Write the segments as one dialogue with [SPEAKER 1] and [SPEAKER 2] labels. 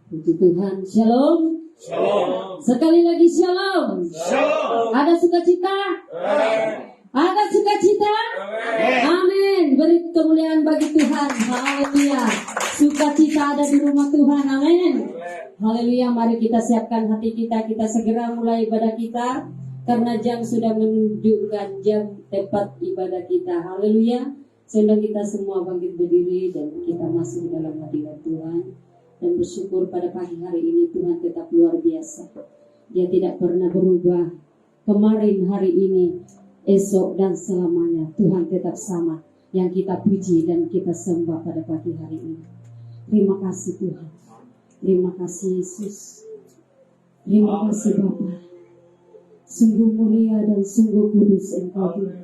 [SPEAKER 1] Puji Tuhan, shalom. Shalom. Sekali lagi shalom. Shalom. Ada sukacita? Ada sukacita? Amin. Beri kemuliaan bagi Tuhan. Haleluya. Sukacita ada di rumah Tuhan. Amin. Haleluya. Mari kita siapkan hati kita. Kita segera mulai ibadah kita. Karena jam sudah menunjukkan jam tepat ibadah kita. Haleluya. Sehingga kita semua bangkit berdiri dan kita masuk dalam hadirat Tuhan. Dan bersyukur pada pagi hari ini Tuhan tetap luar biasa. Dia tidak pernah berubah. Kemarin, hari ini, esok dan selamanya Tuhan tetap sama. Yang kita puji dan kita sembah pada pagi hari ini. Terima kasih Tuhan. Terima kasih Yesus. Terima kasih Bapa. Sungguh mulia dan sungguh kudus Engkau Tuhan.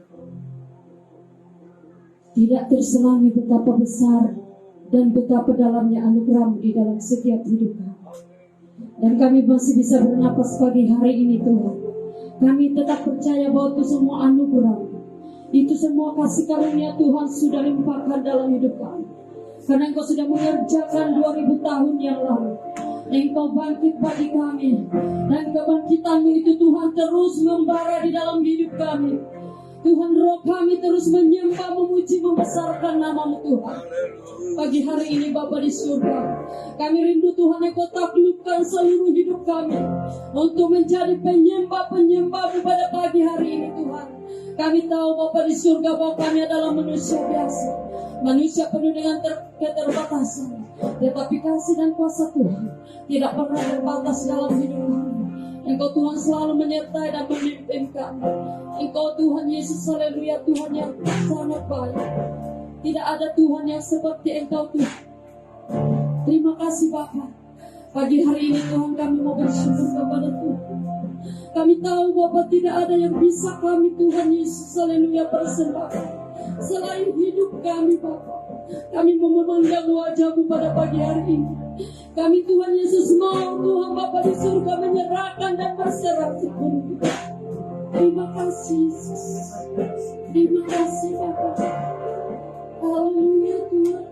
[SPEAKER 1] Tidak terselami betapa besar dan betapa dalamnya anugerah-Mu di dalam setiap hidup kami. Dan kami masih bisa bernapas pagi hari ini Tuhan. Kami tetap percaya bahwa itu semua anugerah-Mu. Itu semua kasih karunia Tuhan sudah limpahkan dalam hidup kami. Karena Engkau sudah mengerjakan 2000 tahun yang lalu. Engkau bangkit bagi kami. Dan kebangkitan-Mu itu Tuhan terus membara di dalam hidup kami. Tuhan, roh kami terus menyembah, memuji, membesarkan nama-Mu Tuhan. Pagi hari ini Bapa di surga, kami rindu Tuhan Engkau taklukkan seluruh hidup kami untuk menjadi penyembah-penyembah-Mu pada pagi hari ini Tuhan. Kami tahu Bapa di surga bahwa kami adalah manusia biasa, manusia penuh dengan keterbatasan. Tetapi kasih dan kuasa Tuhan tidak pernah terbatas dalam hidup kami. Engkau Tuhan selalu menyertai dan memimpin kami. Engkau Tuhan Yesus, haleluya, Tuhan yang sangat baik. Tidak ada Tuhan yang seperti Engkau Tuhan. Terima kasih Bapa. Pagi hari ini Tuhan kami mau bersyukur kepada Tuhan. Kami tahu Bapa tidak ada yang bisa kami Tuhan Yesus, haleluya, persembahkan selain hidup kami Bapa. Kami mau memandang wajah-Mu pada pagi hari ini. Kami Tuhan Yesus mau Tuhan Bapa di surga menyerahkan dan berserah sepenuhnya. Terima kasih Yesus. Terima kasih Bapa. Haleluya Tuhan.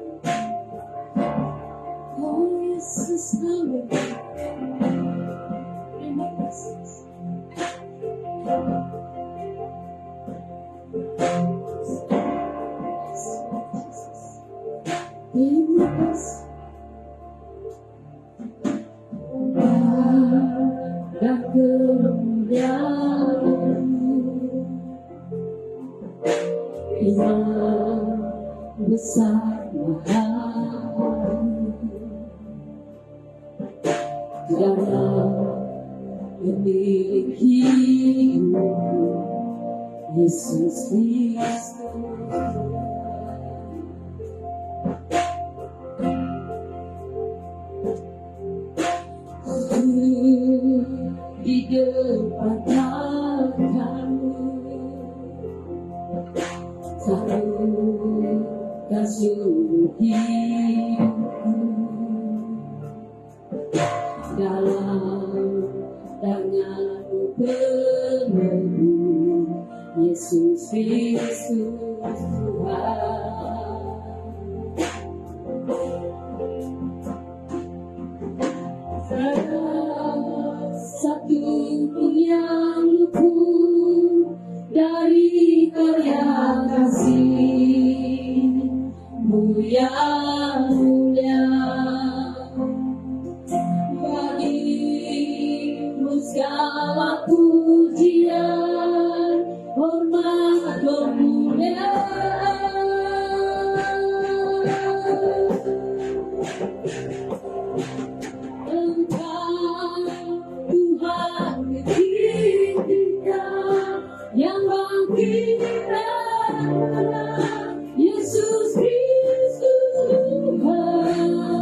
[SPEAKER 1] Oh Yesus, haleluya. Terima kasih. Terima kasih. Dan kemuliaan-Mu Imam besar Maha dalam memiliki Yesus Kristus. Di depan tangan-Mu salurkan seluruh hidupku dalam tangan-Mu penuh Yesus Kristus Tuhan. Satu pun yang luput dari karya kasih-Mu yang mulia. Bagi-Mu segala pujian, hormat, kemuliaan. Yang bangkit Yesus Kristus Tuhan.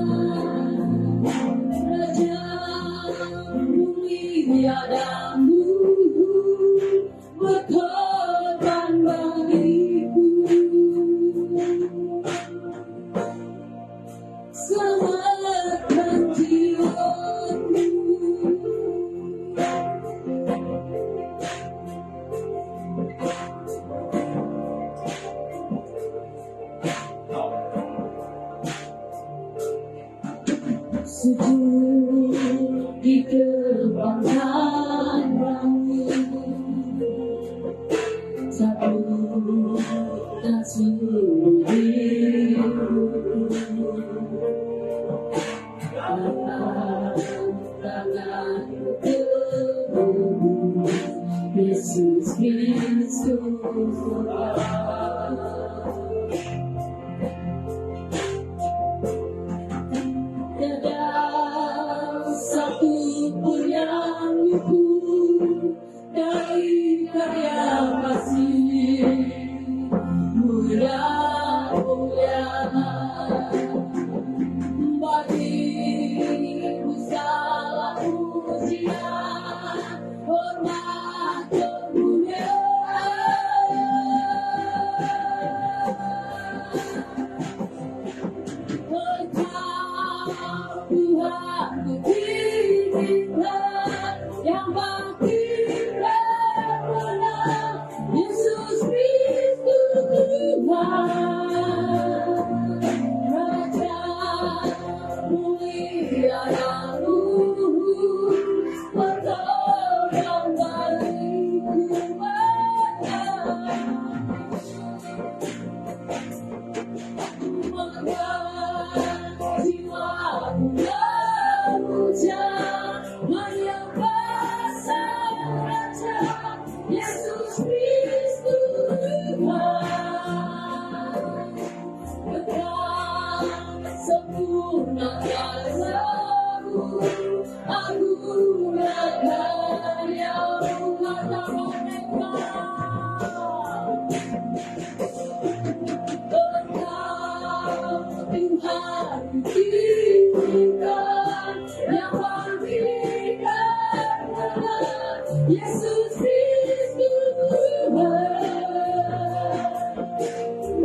[SPEAKER 1] Yesus Kristus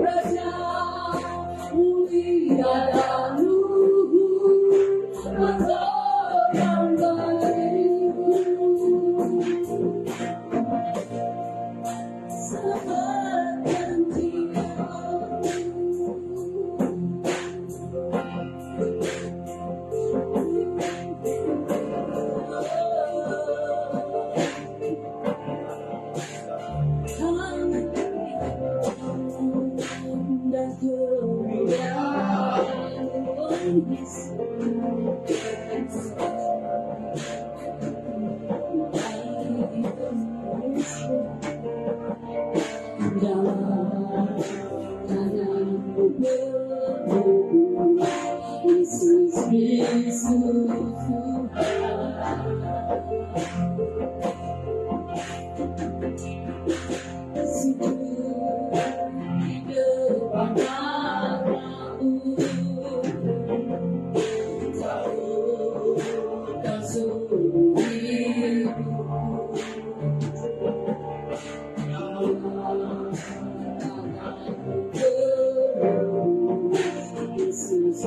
[SPEAKER 1] Raja mulia dan luhur, Engkau yang selamatkan jiwa. Yesus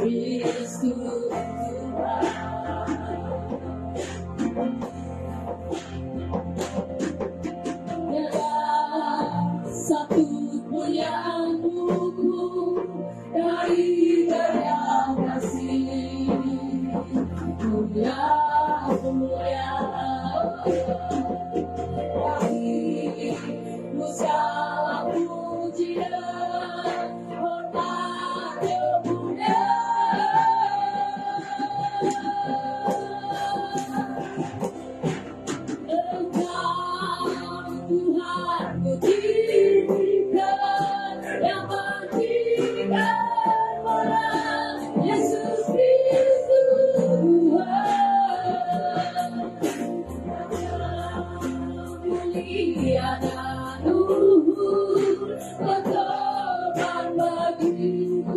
[SPEAKER 1] Kristus satu punyaan buku dari karya kasih mulia dari segala puji dan hormat Tuhan buktikan yang bangkitkan orang Yesus Kristus mulia dan luhur, berkorban bagiku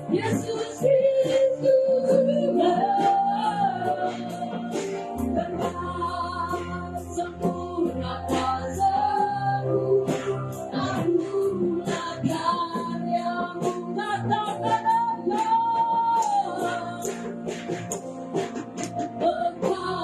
[SPEAKER 1] Yesus Kristus sempurna kuasa-Mu, anugerah karya-Mu, katakan Engkau Tuhan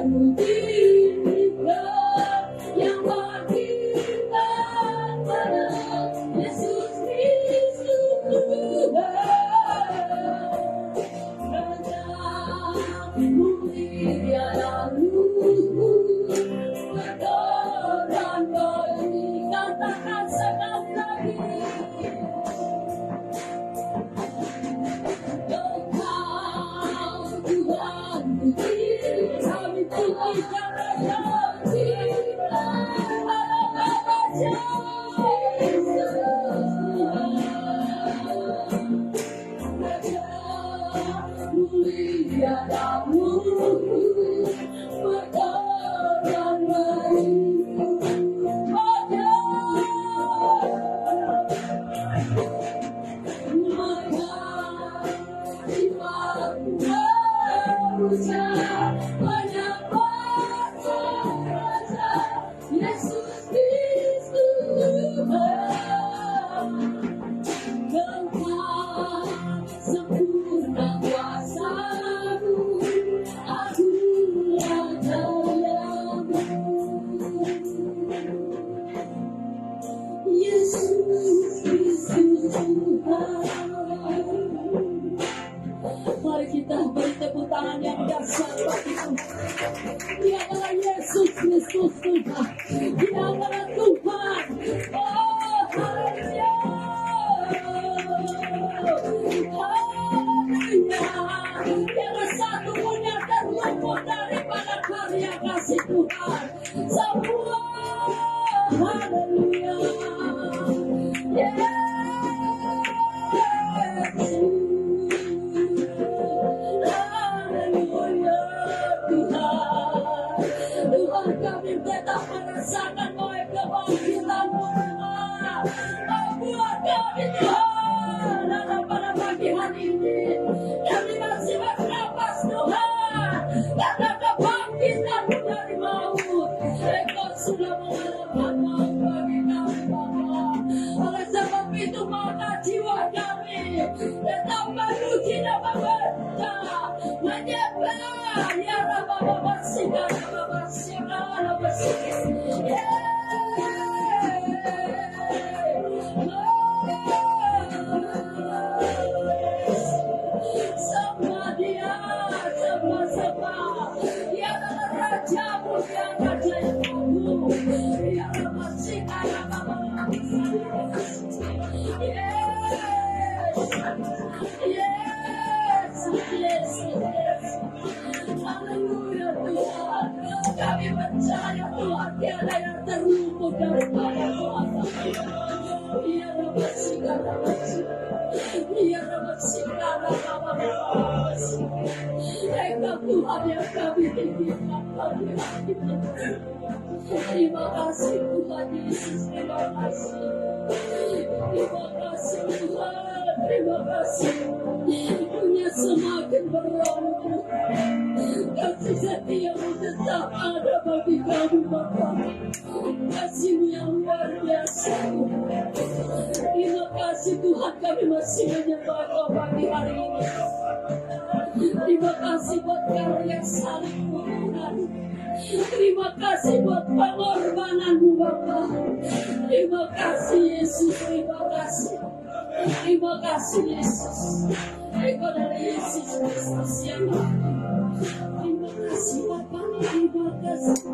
[SPEAKER 1] ku yang bangkitkan pada Yesus Kristus Raja mulia dan luhur, berkorban bagi, katakan sekali lagi Engkau Tuhan bukti kami pujikan Raja cinta Raja Yesus Raja mulia dan luhur, berkorban bagiku Yesus Kristus Engkau sempurna kuasa-Mu, aku pengorbanan yang dahsyat bagi Tuhan. Dia adalah Yesus Kristus Tuhan. Dia adalah Tuhan. Oh, haleluya. Haleluya. Tiada satu pun yang terluput daripada karya kasih Tuhan. Semua. Haleluya. Tuhan kami tetap merasakan oleh kebangkitan-Mu Tuhan. Buat kami Tuhan, dan pada pagi hari ini kami masih bernapas Tuhan, karena kebangkitan-Mu dari maut. Engkau sudah mengalahkan maut bagi kami Bapa. Oleh sebab itu maka jiwa kami tetap memuji dan membentang, menyembah ya Bapa Sikar Bapa Sikar Bapa Sikar. Semua dia, semua dia adalah Raja-Mu, dia Raja yang agung. Dia Bapa Sikar Bapa Yes. Haleluya Tuhan. Kami percaya Tuhan tiada yang terluput daripada Tuhan. Dia dapat segala macam. Dia dapat segala macam. Engkau Tuhan yang kami tinggikan bagi hati kami. Terima kasih Tuhan Yesus. Terima kasih. Terima kasih Tuhan. Terima kasih. Dunia semakin beromong. Kasih setia-Mu tetap ada bagi kami Bapa. Kasih-Mu yang luar biasa. Terima kasih Tuhan, kami masih menyembah Kau pagi hari ini. Terima kasih buat karya salib-Mu Tuhan. Terima kasih buat pengorbanan-Mu Bapa. Terima kasih Yesus. Terima kasih. Terima kasih Yesus. Engkau adalah Yesus Kristus yang agung. Terima kasih Bapa. Terima kasih.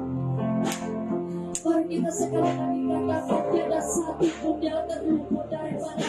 [SPEAKER 1] Mari kita sekali lagi katakan tiada satu pun yang terluput daripada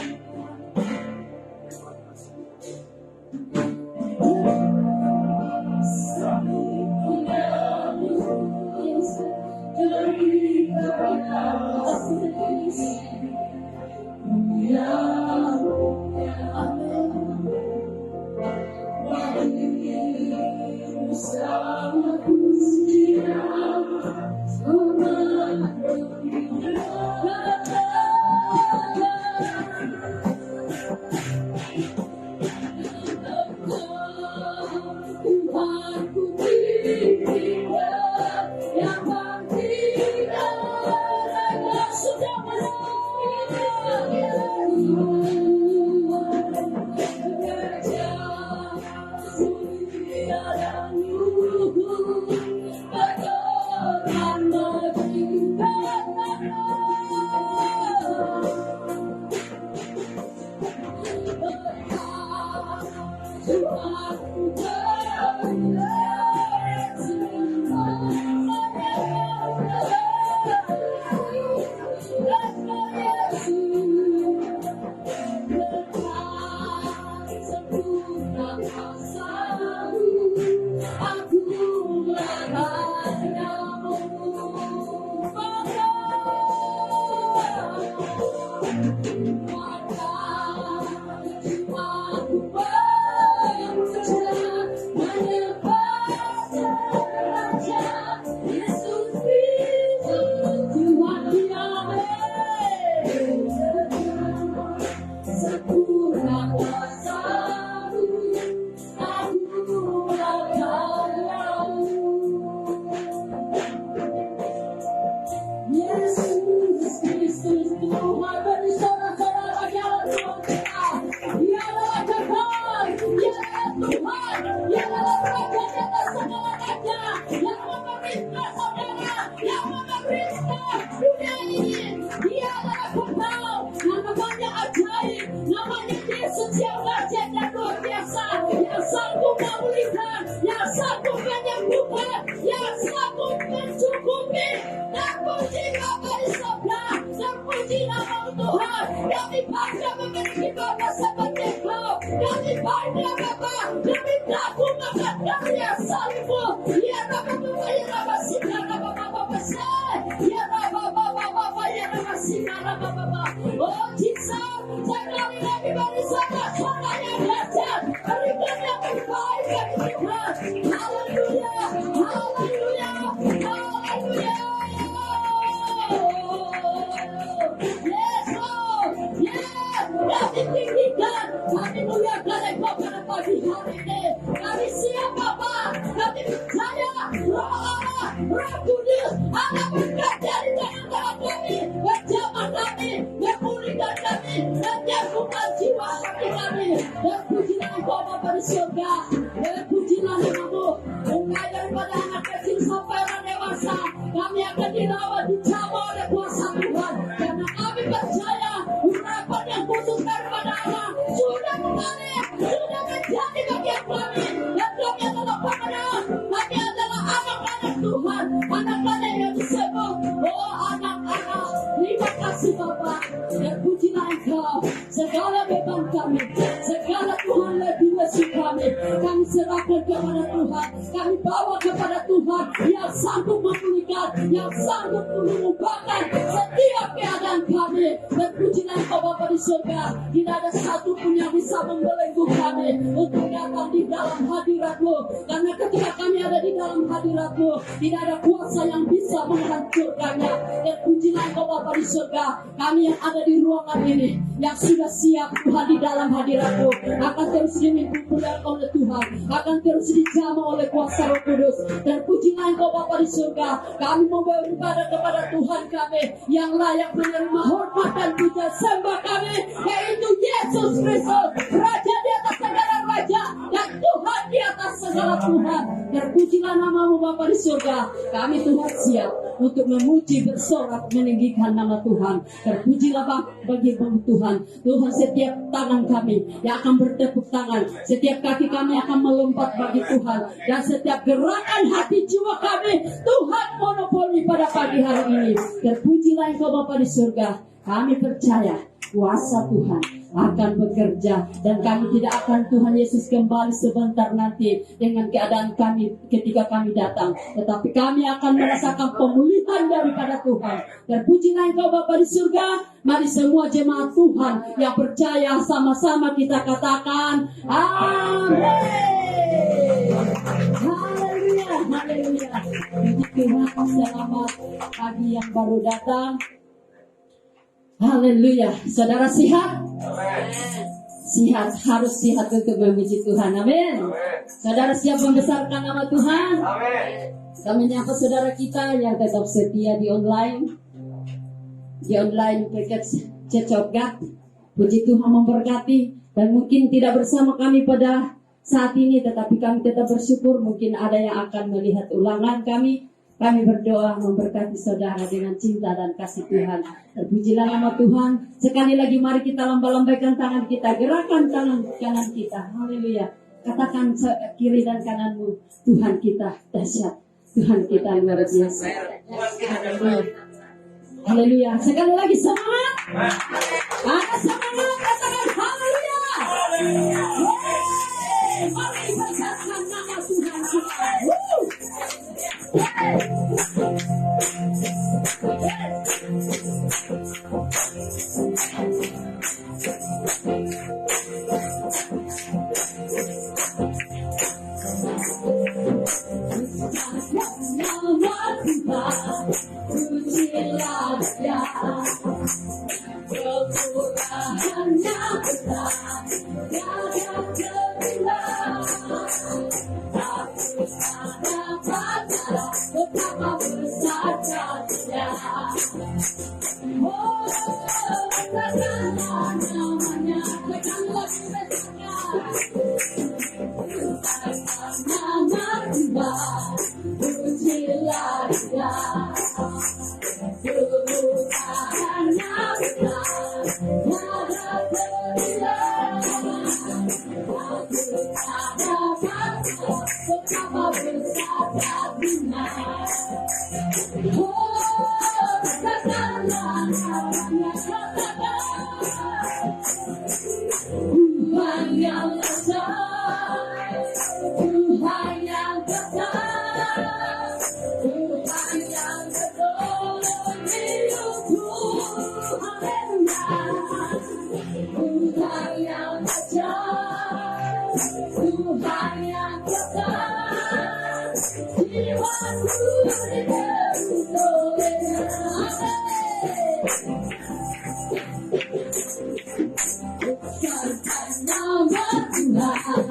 [SPEAKER 1] lebih baik ya Bapa. Kami takut akan karya salibmu. Ya Bapa, ya Bapa, sikara Bapa besar. Ya Bapa, ya Bapa, sikara Bapa. Oh Jesus, sekali lagi beri sama cara yang dahsyat. Berikan yang terbaik bagi Tuhan. Haleluya, haleluya, haleluya. Yes, Lord, yes. Kami tinggikan, kami muliakan Engkau pada pagi hari ini. Kami siap Bapa, kami percaya Roh Allah, Roh Kudus akan bekerja di tengah-tengah kami, menjamah kami, memulihkan kami, menyembuhkan jiwa kami. Dan pujilah Engkau Bapa di surga, dan pujilah namamu. Mulai daripada anak kecil sampai orang dewasa, kami akan dirawat, dijamah oleh kuasa Tuhan. Karena kami percaya urapan yang khusus daripada Allah sudah mengalir, sudah menjadi bagian kami. Dan kami adalah pemenang, kami adalah anak-anak Tuhan, anak-anak yang disebut, oh anak-anak. Terima kasih Bapa, dan pujilah Engkau. Segala beban kami, segala Tuhan lebih lesu kami serahkan kepada Tuhan, kami bawa kepada Tuhan yang sanggup memulihkan, yang sanggup mengubahkan setiap keadaan kami. Dan pujilah Engkau Bapa di surga, tidak ada satu pun yang bisa membelenggu kami untuk datang di dalam hadirat-Mu. Karena ketika kami ada di dalam hadirat-Mu, tidak ada kuasa yang bisa menghancurkannya. Dan pujilah Engkau Bapa di surga, kami yang ada di ruangan ini, yang sudah siap Tuhan di dalam hadirat-Mu, akan terus dikumpulkan oleh Tuhan, akan terus dijamah oleh kuasa Roh Kudus. Dan pujilah Engkau Bapa di surga, kami membawa ibadah kepada Tuhan kami yang layak menerima hormat dan puja sembah kami, yaitu Yesus Kristus, Raja di atas segala raja dan Tuhan di atas segala Tuhan. Terpujilah namamu Bapa di surga, kami Tuhan siap untuk memuji, bersorak, meninggikan nama Tuhan. Terpujilah bagi Tuhan. Tuhan, setiap tangan kami yang akan bertepuk tangan, setiap kaki kami akan melompat bagi Tuhan, dan setiap gerakan hati jiwa kami Tuhan monopoli pada pagi hari ini. Terpujilah Engkau Bapa di surga, kami percaya kuasa Tuhan akan bekerja, dan kami tidak akan Tuhan Yesus kembali sebentar nanti dengan keadaan kami ketika kami datang, tetapi kami akan merasakan pemulihan daripada Tuhan. Terpujilah Engkau Bapa di surga. Mari semua jemaat Tuhan yang percaya sama-sama kita katakan amin. Haleluya, haleluya. Puji Tuhan, selamat pagi yang baru datang. Haleluya. Saudara sihat? Sihat, harus sihat untuk memuji Tuhan. Amin. Saudara siap membesarkan nama Tuhan? Amin. Kita menyapa saudara kita yang tetap setia di online. Di online package Church of God. Puji Tuhan memberkati. Dan mungkin tidak bersama kami pada saat ini, tetapi kami tetap bersyukur. Mungkin ada yang akan melihat ulangan kami. Kami berdoa memberkati saudara dengan cinta dan kasih Tuhan. Terpujilah nama Tuhan. Sekali lagi mari kita lambaikan tangan kita, gerakan tangan kanan kita. Haleluya. Katakan kiri dan kananmu, Tuhan kita dahsyat, Tuhan kita luar biasa. Haleluya. Sekali lagi semangat. Ada semangat, katakan haleluya. Mari besarkan nama Tuhan kita. Yang Tuhan yang besar, jiwaku dibentuknya. Besarkan nama Tuhan,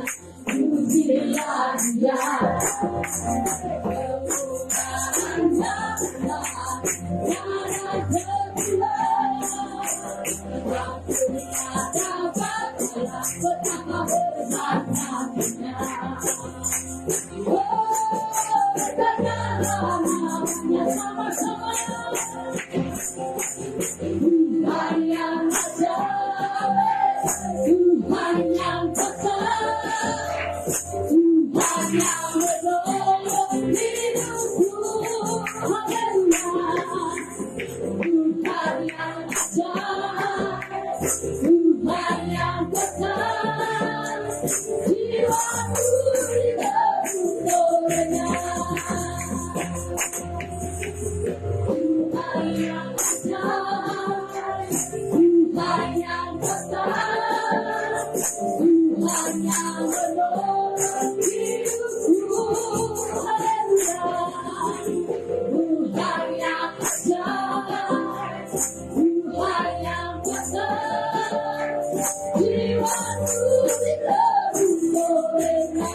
[SPEAKER 1] pujilah Dia. Kemuliaannya besar, tiada terhingga. Waktunya dapat dalam betapa besarnya. Oh, katakanlah namanya sama-sama. Tuhan yang ajaib, Tuhan yang besar, Tuhan yang menolong hidupku. Haleluya. Tuhan yang ajaib, Tuhan yang besar, jiwaku dibentuknya. Tuhan yang ajaib, Tuhan yang besar, Tuhan yang menolong hidupku. Haleluya. Tuhan yang ajaib, Tuhan yang besar, jiwaku dibentuknya.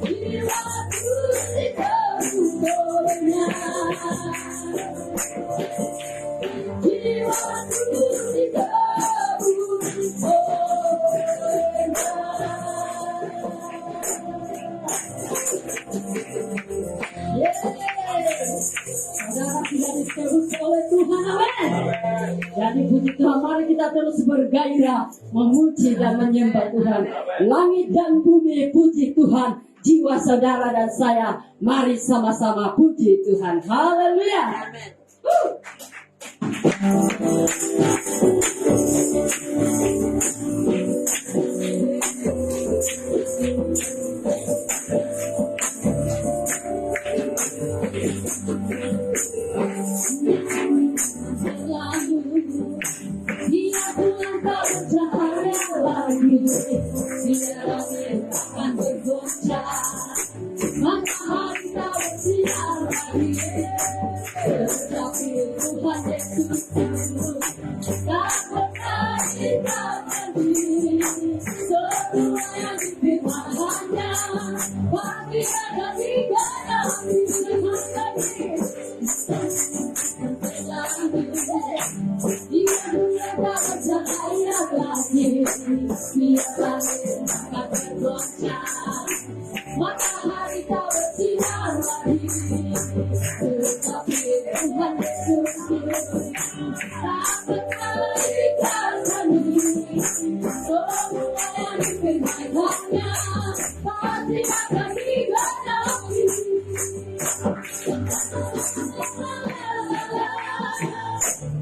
[SPEAKER 1] Jiwaku dibentuknya. Jiwaku Saudara tidak disebut oleh Tuhan, amin. Jadi puji Tuhan, mari kita terus bergairah memuji dan menyembah Tuhan. Langit dan bumi puji Tuhan, jiwa saudara dan saya, mari sama-sama puji Tuhan. Haleluya. Dia Tuhan tak bercahaya lagi, dia langit akan bergoncang, matahari tak bersinar lagi, tetapi Tuhan Yesus tak pernah ingkar janji. Semua yang difirmankannya pasti akan digenapi dengan janji. Dia Tuhan tak bercahaya lagi, dia langit akan bergoncang, matahari tak bersinar lagi, tetapi Tuhan Yesus tak pernah ingkar janji. Semua yang difirmankannya pasti akan digenapi.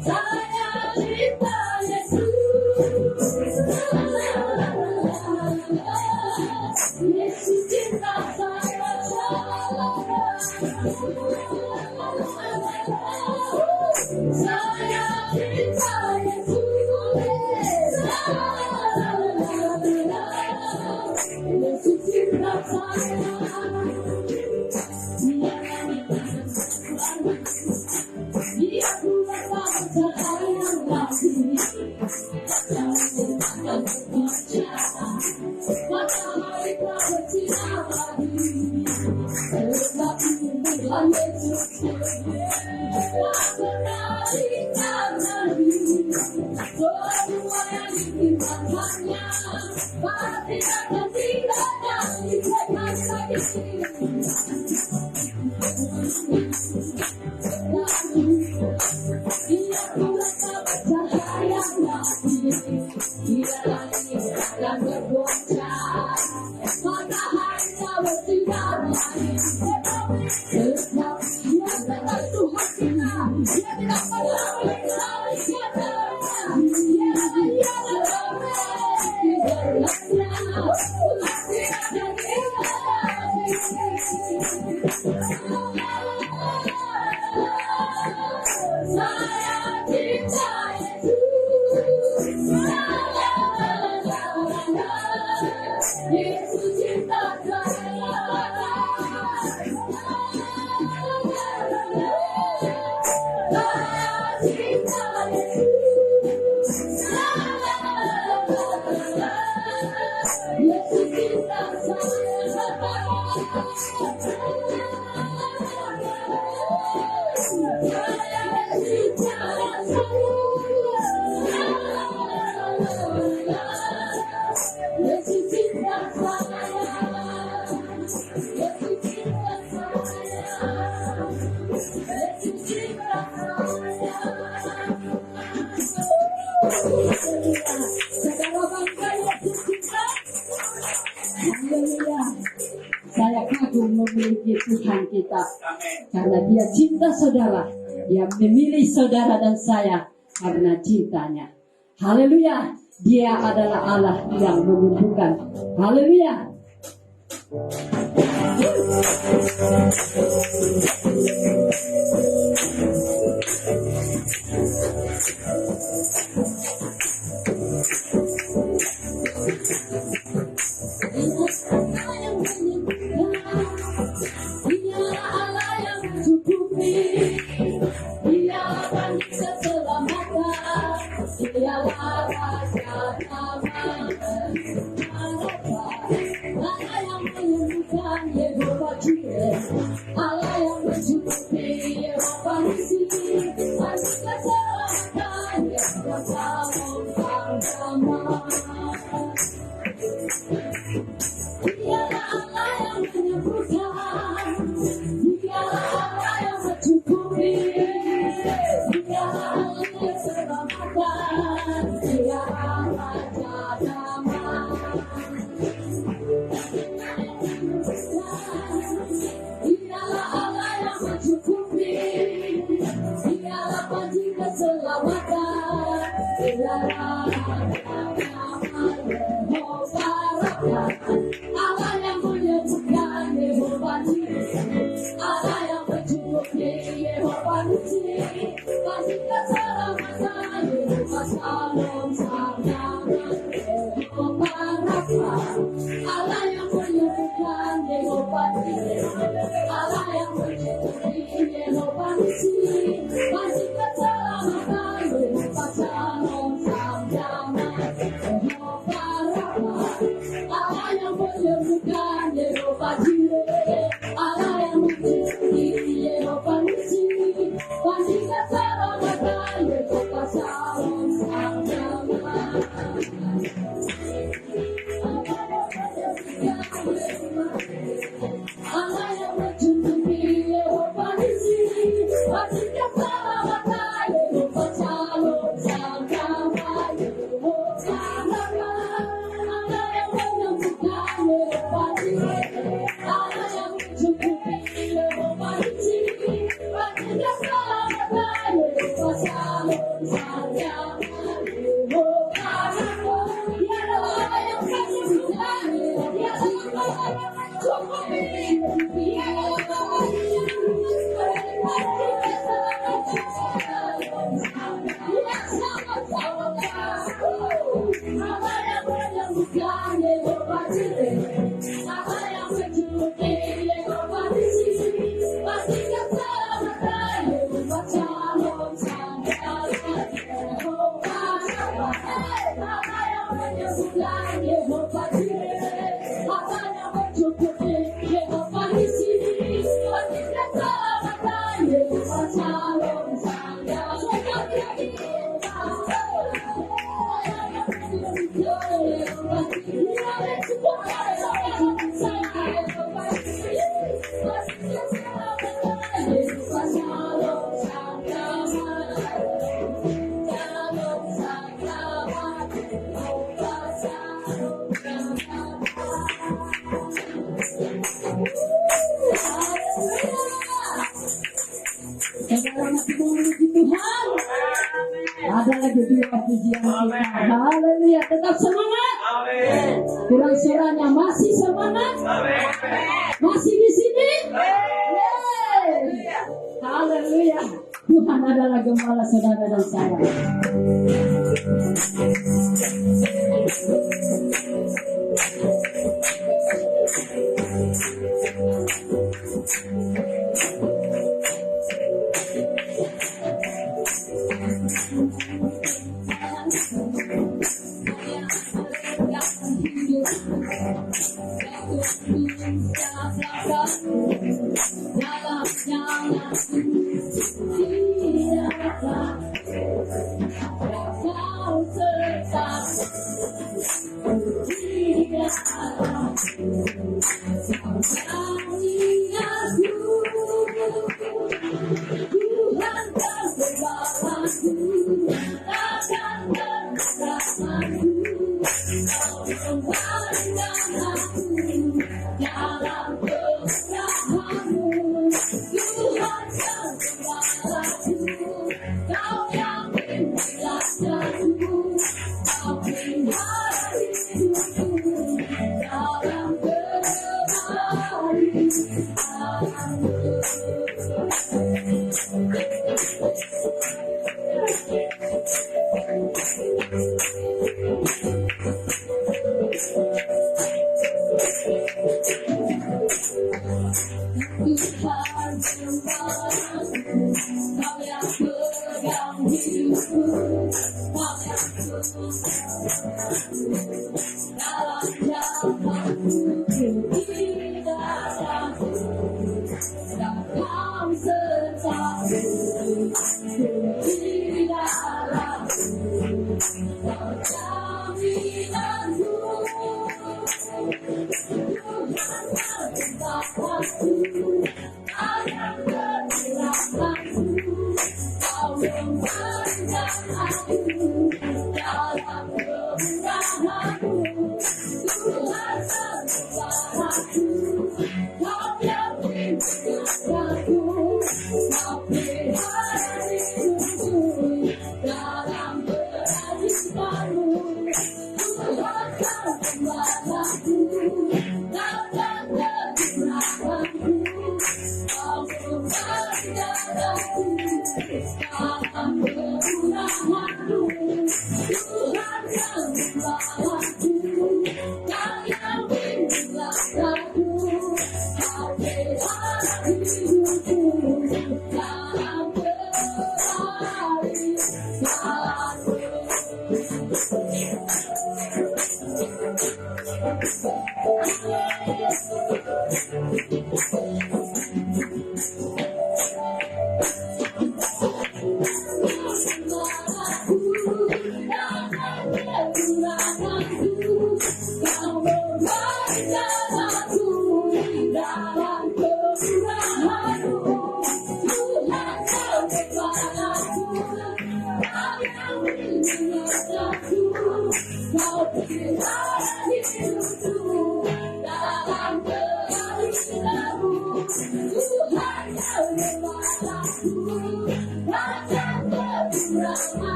[SPEAKER 1] Saya cinta Yesus, Yesus cinta saya. Saya cinta Yesus, Yesus cinta saya. Dia Tuhan tak bercahaya lagi, langit akan bergoncang, matahari tak bersinar lagi, tetapi Tuhan Yesus tak pernah ingkar janji. Semua yang difirmankannya pasti akan digenapi. Sekali lagi. Dia Tuhan tak bercahaya lagi, dia langit akan bergoncang, matahari tak bersinar lagi, tetapi dia tetap Tuhan kita. Dia tidak pernah ingkar janjinya. Dia tetap berlanya, pasti akan digenapi. Saya cinta Yesus, memiliki Tuhan kita. Karena Dia cinta saudara. Dia memilih saudara dan saya karena cintanya. Haleluya. Dia adalah Allah yang menumbuhkan. Haleluya. Ada lagi dua pujian kita. Haleluya, tetap semangat. Kurang suaranya, masih semangat. Masih di sini. Haleluya. Tuhan adalah gembala saudara dan saya. Dalam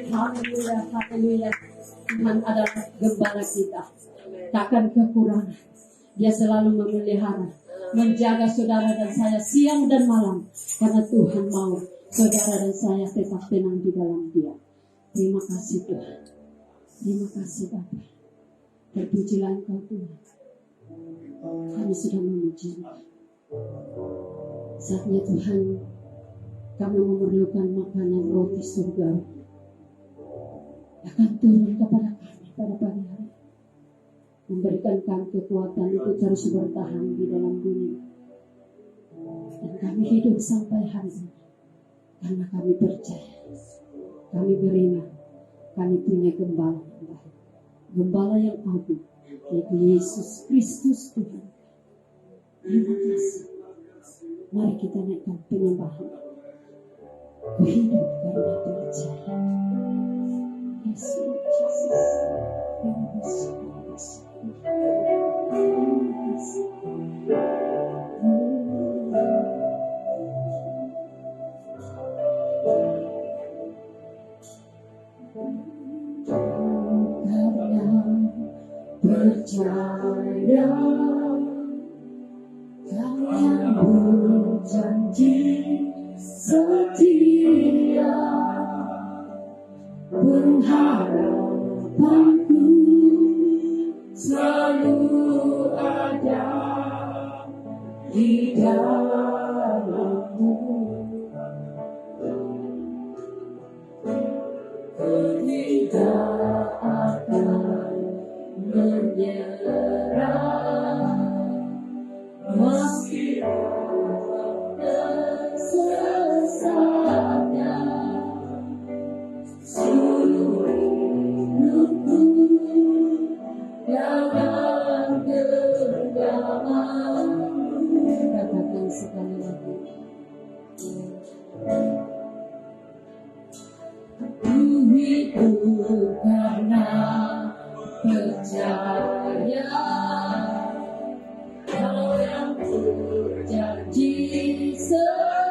[SPEAKER 1] Haleluya, haleluya. Tuhan adalah gembala kita, takkan kekurangan. Dia selalu memelihara, menjaga saudara dan saya siang dan malam, karena Tuhan mau saudara dan saya tetap tenang di dalam Dia. Terima kasih Tuhan, terima kasih Bapa. Terpujilah Engkau Tuhan. Kami sudah memuji. Saatnya Tuhan, kami memerlukan makanan roti surga akan turun kepada kami pada pagi hari, memberikan kami kekuatan untuk terus bertahan di dalam dunia, dan kami hidup sampai hari ini karena kami percaya, kami beriman, kami punya gembala yang baik, gembala yang agung, yaitu Yesus Kristus Tuhan. Terima kasih. Mari kita naikkan penyembahan. Ku hidup karena percaya. Yesus, Jesus. Terima kasih, terima kasih. Terima kasih. Karena percaya Kau yang berjanji setia, pengharapanku selalu ada di dalam-Mu. Ku tidak akan menyerah meski tersesatnya seluruh hidupku dalam genggaman-Mu. Katakan sekali lagi. Ku hidup karena percaya Kau yang berjanji setia,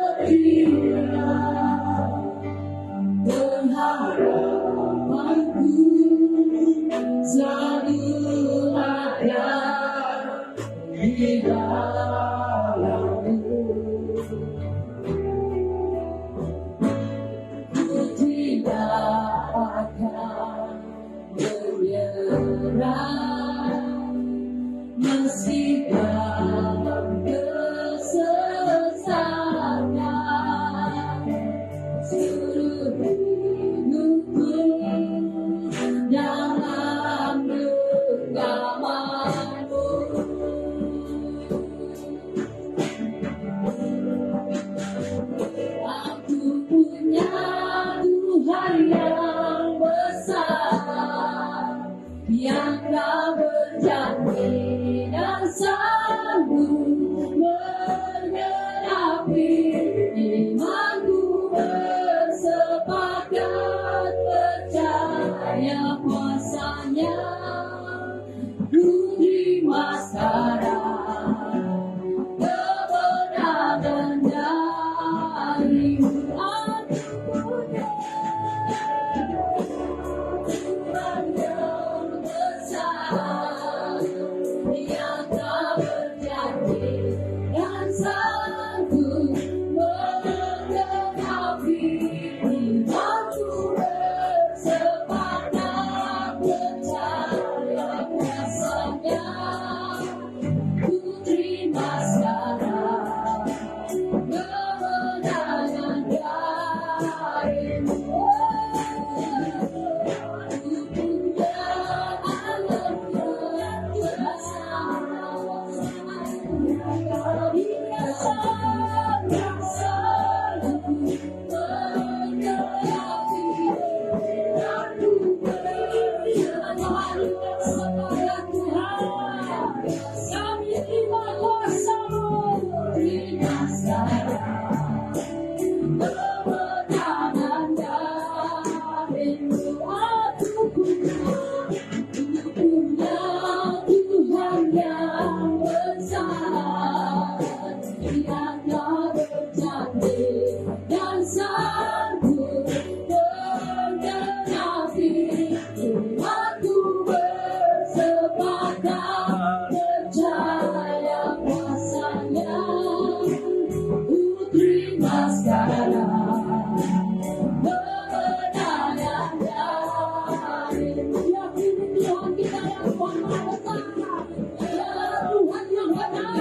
[SPEAKER 1] darimu aku punya Tuhan yang besar yang tak berjanji dan sanggup menggenapi imanku bersepakat percaya kuasanya ku terima sekarang kemenangan darimu. Ku punya alam yang besar, Dia sang sanggup menggenapi imanku bersepakat Tuhan. Kami terima kuasa-Mu, terima sekarang kemenangan darimu. Aku punya Tuhan yang besar, yang tak berjanji dan sanggup menggenapi imanku bersepakat percaya kuasanya. Ku terima sekarang kemenangan darimu. Yakini Tuhan kita yang maha besar, adalah Tuhan yang benar.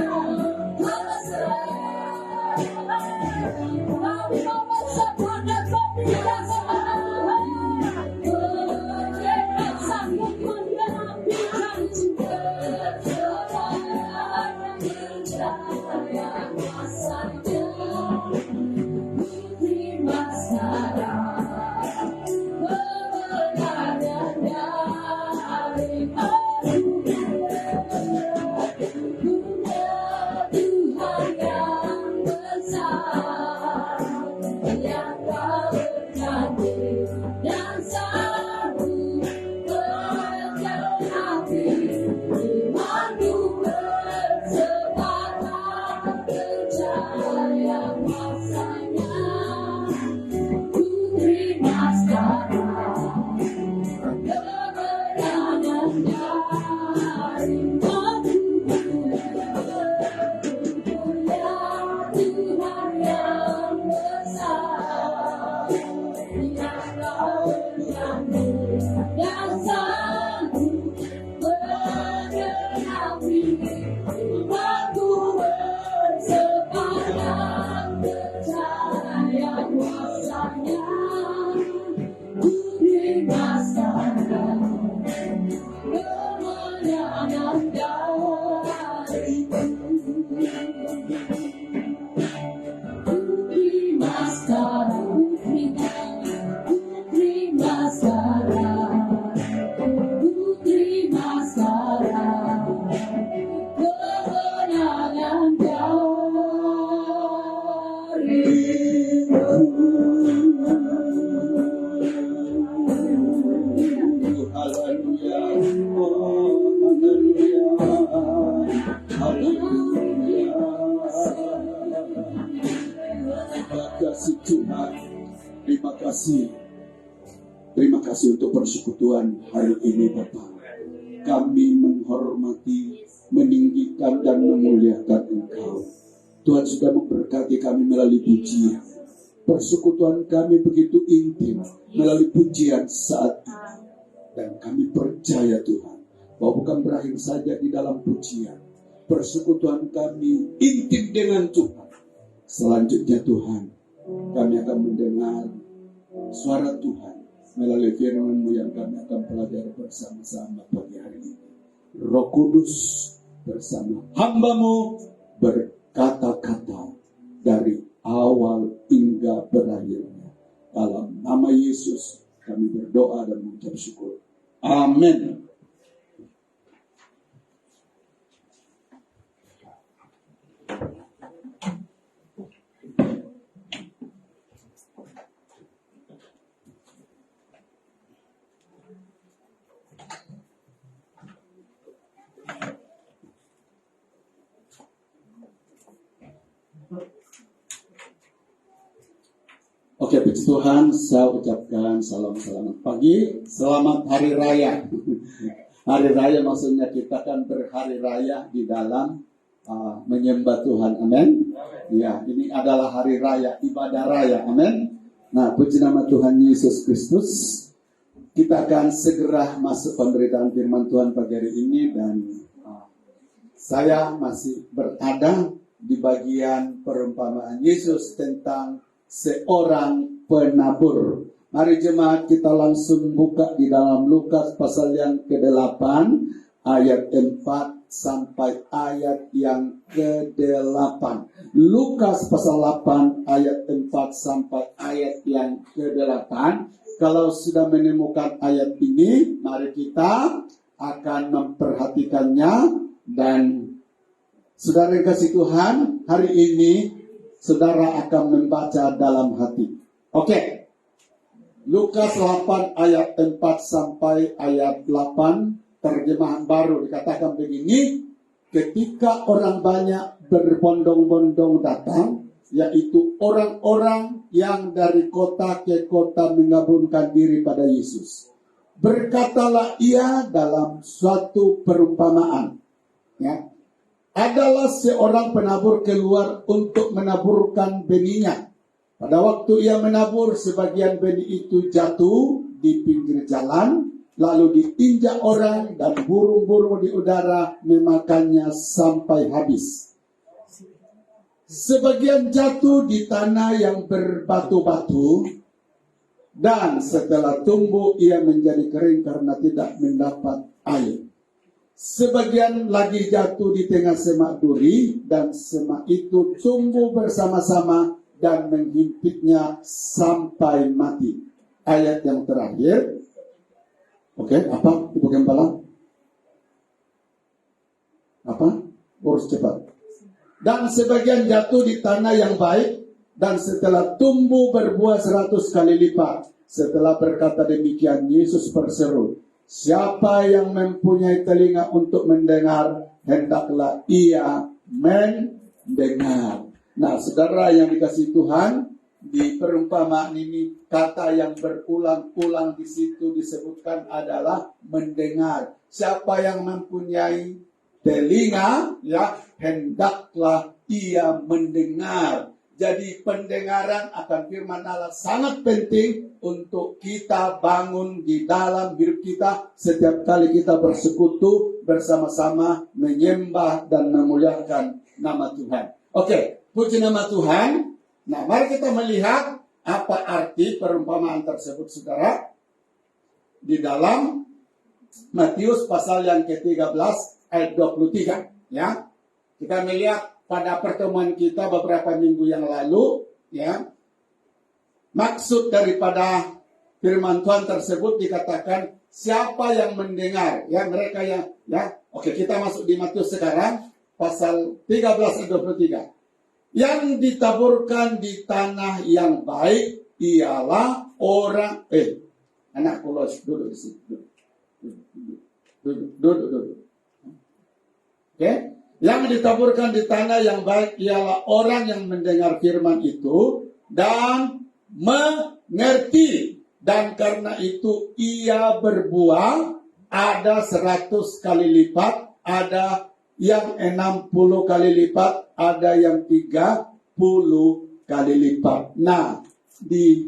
[SPEAKER 1] Kami mau bersepakatan tidak sebenarnya. Mereka sanggup menggenapi janji percaya kuasanya. Ku terima sekarang kemenangan darimu. Punya Tuhan yang besar, yang tak berjanji dan sanggup menggenapi imanku bersepakat percaya kuasanya. Ku terima sekarang kemenangan darimu. Punya Tuhan yang besar, yang tak berjanji dan sanggup menggenapi imanku bersepakat percaya kuasanya. Ku terima sekarang kemenangan darimu. Ku terima sekarang, ku terima sekarang, ku terima sekarang kemenangan darimu.
[SPEAKER 2] Haleluya, oh haleluya, haleluya. Terima kasih Tuhan, terima kasih. Terima kasih untuk persekutuan hari ini Bapak. Kami menghormati, meninggikan dan memuliakan Engkau. Tuhan sudah memberkati kami melalui pujian. Persekutuan kami begitu intim melalui pujian saat ini. Dan kami percaya Tuhan, bahwa bukan berakhir saja di dalam pujian. Persekutuan kami intim dengan Tuhan. Selanjutnya Tuhan, kami akan mendengar suara Tuhan melalui firman-Mu yang kami akan pelajari bersama-sama pagi hari ini. Roh Kudus bersama hamba-Mu berkata-kata dari awal hingga berakhirnya. Dalam nama Yesus kami berdoa dan mengucap syukur. Amin. Oke, puji Tuhan, saya ucapkan salam selamat pagi, selamat hari raya. Hari raya maksudnya kita kan berhari raya di dalam menyembah Tuhan, amin. Ya, ini adalah hari raya, ibadah raya, amin. Nah, puji nama Tuhan Yesus Kristus. Kita akan segera masuk pemberitaan firman Tuhan pagi hari ini, dan saya masih berada di bagian perumpamaan Yesus tentang seorang penabur. Mari jemaat kita langsung buka di dalam Lukas pasal yang ke-8 ayat 4 sampai ayat yang ke-8. Lukas pasal 8 ayat 4 sampai ayat yang ke-8. Kalau sudah menemukan ayat ini, mari kita akan memperhatikannya. Dan saudara yang kasih Tuhan, hari ini saudara akan membaca dalam hati. Oke. Lukas 8 ayat 4 sampai ayat 8, terjemahan baru dikatakan begini: ketika orang banyak berbondong-bondong datang, yaitu orang-orang yang dari kota ke kota menggabungkan diri pada Yesus, berkatalah ia dalam suatu perumpamaan. Ya, adalah seorang penabur keluar untuk menaburkan benihnya. Pada waktu ia menabur, sebagian benih itu jatuh di pinggir jalan, lalu diinjak orang dan burung-burung di udara memakannya sampai habis. Sebagian jatuh di tanah yang berbatu-batu, dan setelah tumbuh ia menjadi kering karena tidak mendapat air. Sebagian lagi jatuh di tengah semak duri, dan semak itu tumbuh bersama-sama dan menghimpitnya sampai mati. Ayat yang terakhir. Oke, apa? Ibu Gembala? Apa? Urus cepat. Dan sebagian jatuh di tanah yang baik, dan setelah tumbuh berbuah 100 kali lipat. Setelah berkata demikian, Yesus berseru, siapa yang mempunyai telinga untuk mendengar, hendaklah ia mendengar. Nah, saudara yang dikasihi Tuhan, di perumpamaan ini kata yang berulang-ulang di situ disebutkan adalah mendengar. Siapa yang mempunyai telinga, ya, hendaklah ia mendengar. Jadi pendengaran akan firman Allah sangat penting untuk kita bangun di dalam hidup kita setiap kali kita bersekutu bersama-sama menyembah dan memuliakan nama Tuhan. Oke, puji nama Tuhan. Nah, mari kita melihat apa arti perumpamaan tersebut, saudara. Di dalam Matius pasal yang ke-13 ayat 23, ya. Kita melihat pada pertemuan kita beberapa minggu yang lalu, ya, maksud daripada firman Tuhan tersebut dikatakan siapa yang mendengar, ya, mereka yang, ya. Oke, kita masuk di Matius sekarang pasal 13 ayat 23. Yang ditaburkan di tanah yang baik ialah orang anak kulos, duduk di sini, duduk. Oke? Yang ditaburkan di tanah yang baik ialah orang yang mendengar firman itu dan mengerti. Dan karena itu ia berbuah, ada 100 kali lipat, ada yang 60 kali lipat, ada yang 30 kali lipat. Nah, di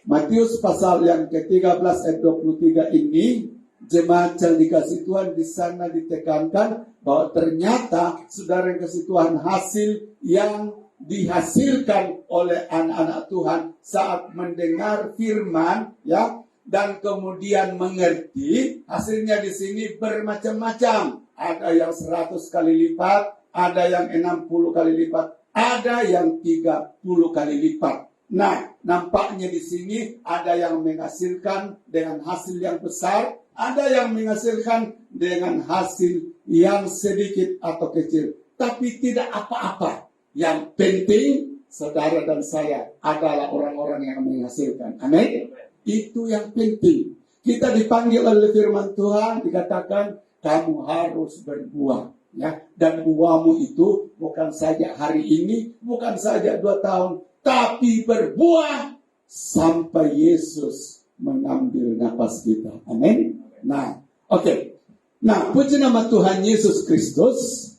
[SPEAKER 2] Matius pasal yang ke-13 ayat 23 ini, jemaat yang dikasih Tuhan di sana ditekankan bahwa ternyata saudara yang kasih Tuhan, hasil yang dihasilkan oleh anak-anak Tuhan saat mendengar firman, ya, dan kemudian mengerti, hasilnya di sini bermacam-macam. Ada yang 100 kali lipat, ada yang 60 kali lipat, ada yang 30 kali lipat. Nah, nampaknya di sini ada yang menghasilkan dengan hasil yang besar, ada yang menghasilkan dengan hasil yang sedikit atau kecil. Tapi tidak apa-apa. Yang penting, saudara dan saya adalah orang-orang yang menghasilkan. Amin. Itu yang penting. Kita dipanggil oleh firman Tuhan, dikatakan, kamu harus berbuah. Ya, dan buahmu itu bukan saja hari ini, bukan saja 2 tahun, tapi berbuah sampai Yesus mengambil napas kita. Amin. Nah, oke. Nah, puji nama Tuhan Yesus Kristus.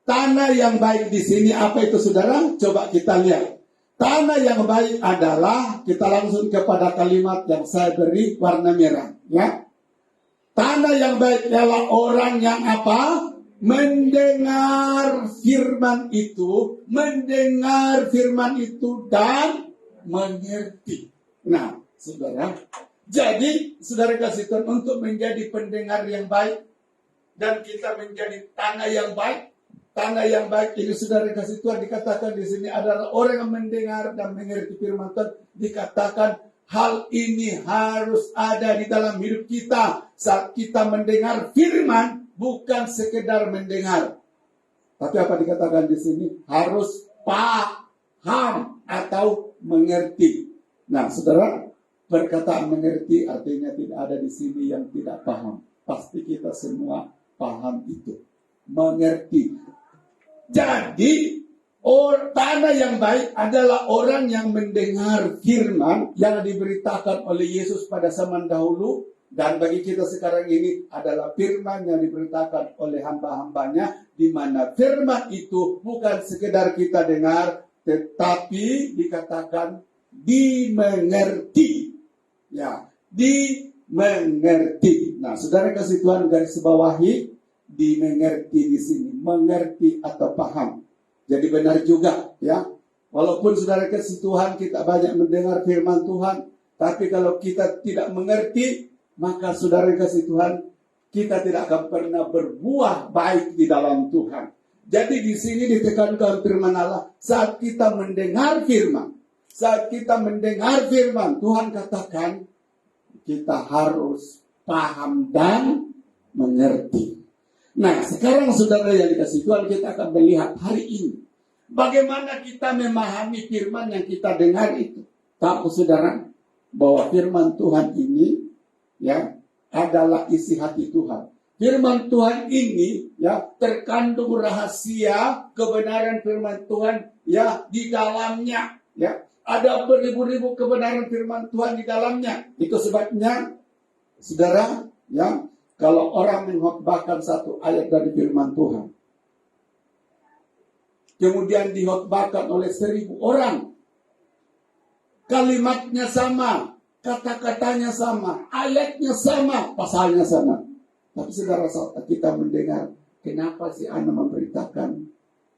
[SPEAKER 2] Tanah yang baik di sini apa itu saudara? Coba kita lihat. Tanah yang baik adalah, kita langsung kepada kalimat yang saya beri warna merah. Ya. Tanah yang baik adalah orang yang apa? Mendengar firman itu dan mengerti. Nah, saudara, jadi saudara kasih Tuhan untuk menjadi pendengar yang baik dan kita menjadi tanah yang baik. Tanah yang baik ini saudara kasih Tuhan dikatakan di sini adalah orang yang mendengar dan mengerti firman Tuhan. Dikatakan hal ini harus ada di dalam hidup kita saat kita mendengar firman, bukan sekedar mendengar. Tapi apa dikatakan di sini? Harus paham atau mengerti. Nah, saudara, perkataan mengerti artinya tidak ada di sini yang tidak paham. Pasti kita semua paham itu. Mengerti. Jadi, tanah yang baik adalah orang yang mendengar firman yang diberitakan oleh Yesus pada zaman dahulu. Dan bagi kita sekarang ini adalah firman yang diberitakan oleh hamba-hambanya. Di mana firman itu bukan sekedar kita dengar, tetapi dikatakan dimengerti. Ya, dimengerti. Nah, saudara kasih Tuhan garis bawahi, dimengerti di sini, mengerti atau paham. Jadi benar juga, ya. Walaupun saudara kasih Tuhan kita banyak mendengar firman Tuhan, tapi kalau kita tidak mengerti, maka saudara kasih Tuhan kita tidak akan pernah berbuah baik di dalam Tuhan. Jadi di sini ditekankan firman Allah, saat kita mendengar firman, Tuhan katakan kita harus paham dan mengerti. Nah, sekarang saudara yang dikasih Tuhan, kita akan melihat hari ini bagaimana kita memahami firman yang kita dengar itu. Tahu saudara bahwa firman Tuhan ini ya adalah isi hati Tuhan. Firman Tuhan ini ya terkandung rahasia kebenaran firman Tuhan ya di dalamnya ya. Ada beribu-ribu kebenaran firman Tuhan di dalamnya. Itu sebabnya saudara ya, kalau orang mengkhotbahkan satu ayat dari firman Tuhan, kemudian dikhotbahkan oleh 1.000 orang, kalimatnya sama, kata-katanya sama, ayatnya sama, pasalnya sama. Tapi saudara, saat kita mendengar, kenapa si Ana memberitakan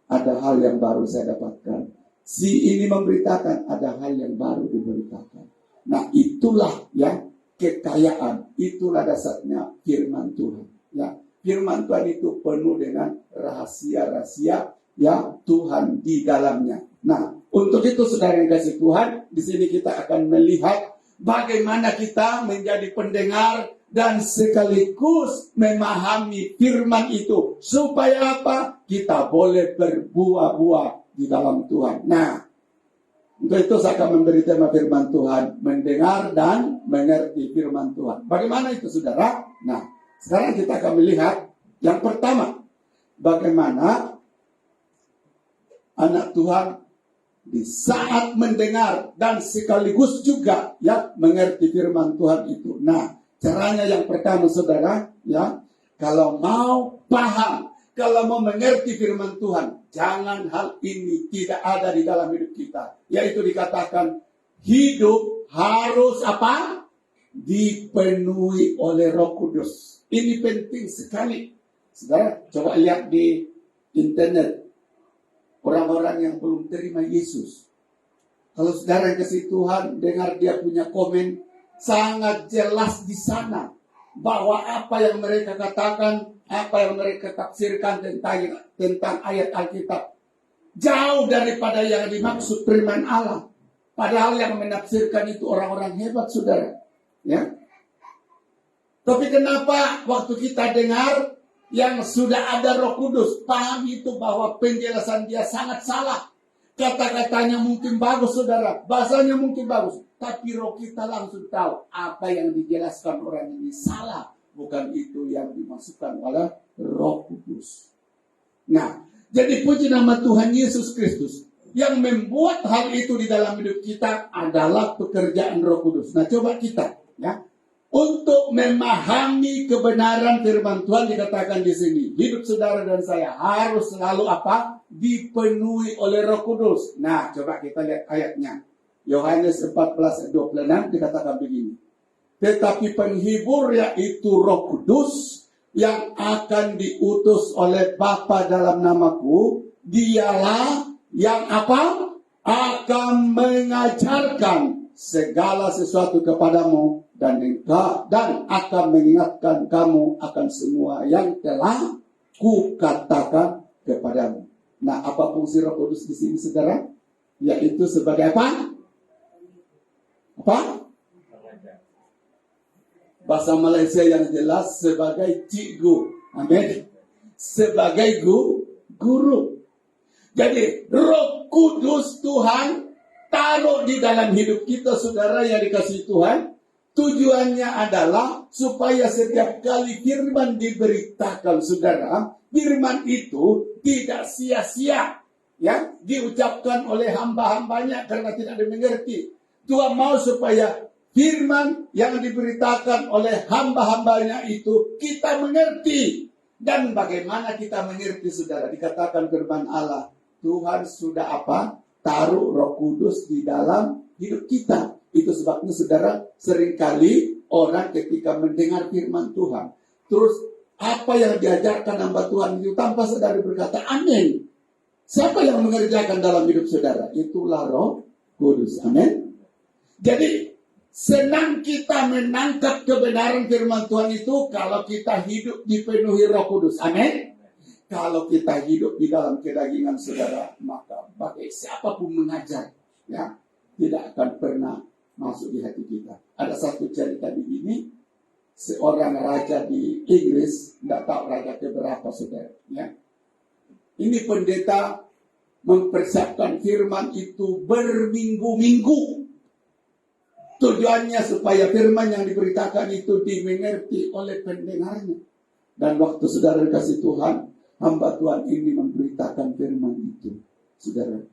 [SPEAKER 2] ada hal yang baru saya dapatkan, si ini memberitakan ada hal yang baru diberitakan. Nah, itulah ya kekayaan, itulah dasarnya firman Tuhan. Ya, firman Tuhan itu penuh dengan rahasia-rahasia ya Tuhan di dalamnya. Nah, untuk itu saudara yang kasih Tuhan, di sini kita akan melihat bagaimana kita menjadi pendengar dan sekaligus memahami firman itu supaya apa? Kita boleh berbuah-buah di dalam Tuhan. Nah, untuk itu saya akan memberi tema firman Tuhan, mendengar dan mengerti firman Tuhan. Bagaimana itu saudara? Nah, sekarang kita akan melihat yang pertama, bagaimana anak Tuhan di saat mendengar dan sekaligus juga ya mengerti firman Tuhan itu. Nah, caranya yang pertama saudara ya, kalau mau paham, kalau mau mengerti firman Tuhan, jangan hal ini tidak ada di dalam hidup kita. Yaitu dikatakan hidup harus apa? Dipenuhi oleh Roh Kudus. Ini penting sekali. Saudara, coba lihat di internet. Orang-orang yang belum terima Yesus. Kalau saudara kasih Tuhan, dengar dia punya komen, sangat jelas di sana. Bahwa apa yang mereka katakan, apa yang mereka tafsirkan tentang ayat Alkitab, jauh daripada yang dimaksud firman Allah. Padahal yang menafsirkan itu orang-orang hebat saudara. Ya. Tapi kenapa waktu kita dengar yang sudah ada Roh Kudus, paham itu bahwa penjelasan dia sangat salah. Kata-katanya mungkin bagus saudara, bahasanya mungkin bagus, tapi roh kita langsung tahu apa yang dijelaskan orang ini salah. Bukan itu yang dimasukkan oleh Roh Kudus. Nah, jadi puji nama Tuhan Yesus Kristus. yang membuat hal itu di dalam hidup kita adalah pekerjaan Roh Kudus. Nah, coba kita ya, untuk memahami kebenaran firman Tuhan dikatakan di sini, hidup saudara dan saya harus selalu apa? Dipenuhi oleh Roh Kudus. Nah, coba kita lihat ayatnya. Yohanes 14 ayat 26 dikatakan begini. Tetapi penghibur yaitu Roh Kudus yang akan diutus oleh Bapa dalam namaku, dialah yang apa? Akan mengajarkan segala sesuatu kepadamu dan akan mengingatkan kamu akan semua yang telah kukatakan kepadamu. Nah, apa fungsi Roh Kudus di sini, saudara? Yaitu sebagai apa? Apa? Bahasa Malaysia yang jelas sebagai cikgu. Amin. Sebagai guru. Jadi Roh Kudus Tuhan taruh di dalam hidup kita, saudara yang dikasihi Tuhan. Tujuannya adalah supaya setiap kali firman diberitakan, saudara, firman itu tidak sia-sia, ya, diucapkan oleh hamba-hambanya karena tidak dimengerti. Tuhan mau supaya firman yang diberitakan oleh hamba-hambanya itu kita mengerti. Dan bagaimana kita mengerti, saudara? Dikatakan firman Allah, Tuhan sudah apa? Taruh Roh Kudus di dalam hidup kita. Itu sebabnya, saudara, seringkali orang ketika mendengar firman Tuhan, terus apa yang diajarkan hamba Tuhan itu tanpa sadar berkata, amin. Siapa yang mengerjakan dalam hidup saudara? Itulah Roh Kudus. Amin. Jadi, senang kita menangkap kebenaran firman Tuhan itu kalau kita hidup dipenuhi Roh Kudus. Amin. Kalau kita hidup di dalam kedagingan, saudara, maka bagai siapapun mengajar, ya, tidak akan pernah masuk di hati kita. Ada satu cerita begini, seorang raja di Inggris, tidak tahu raja keberapa, saudara, ya. Ini pendeta mempersiapkan firman itu berminggu-minggu. Tujuannya supaya firman yang diberitakan itu dimengerti oleh pendengarnya. Dan waktu saudara dikasih Tuhan, hamba Tuhan ini memberitakan firman itu, saudara,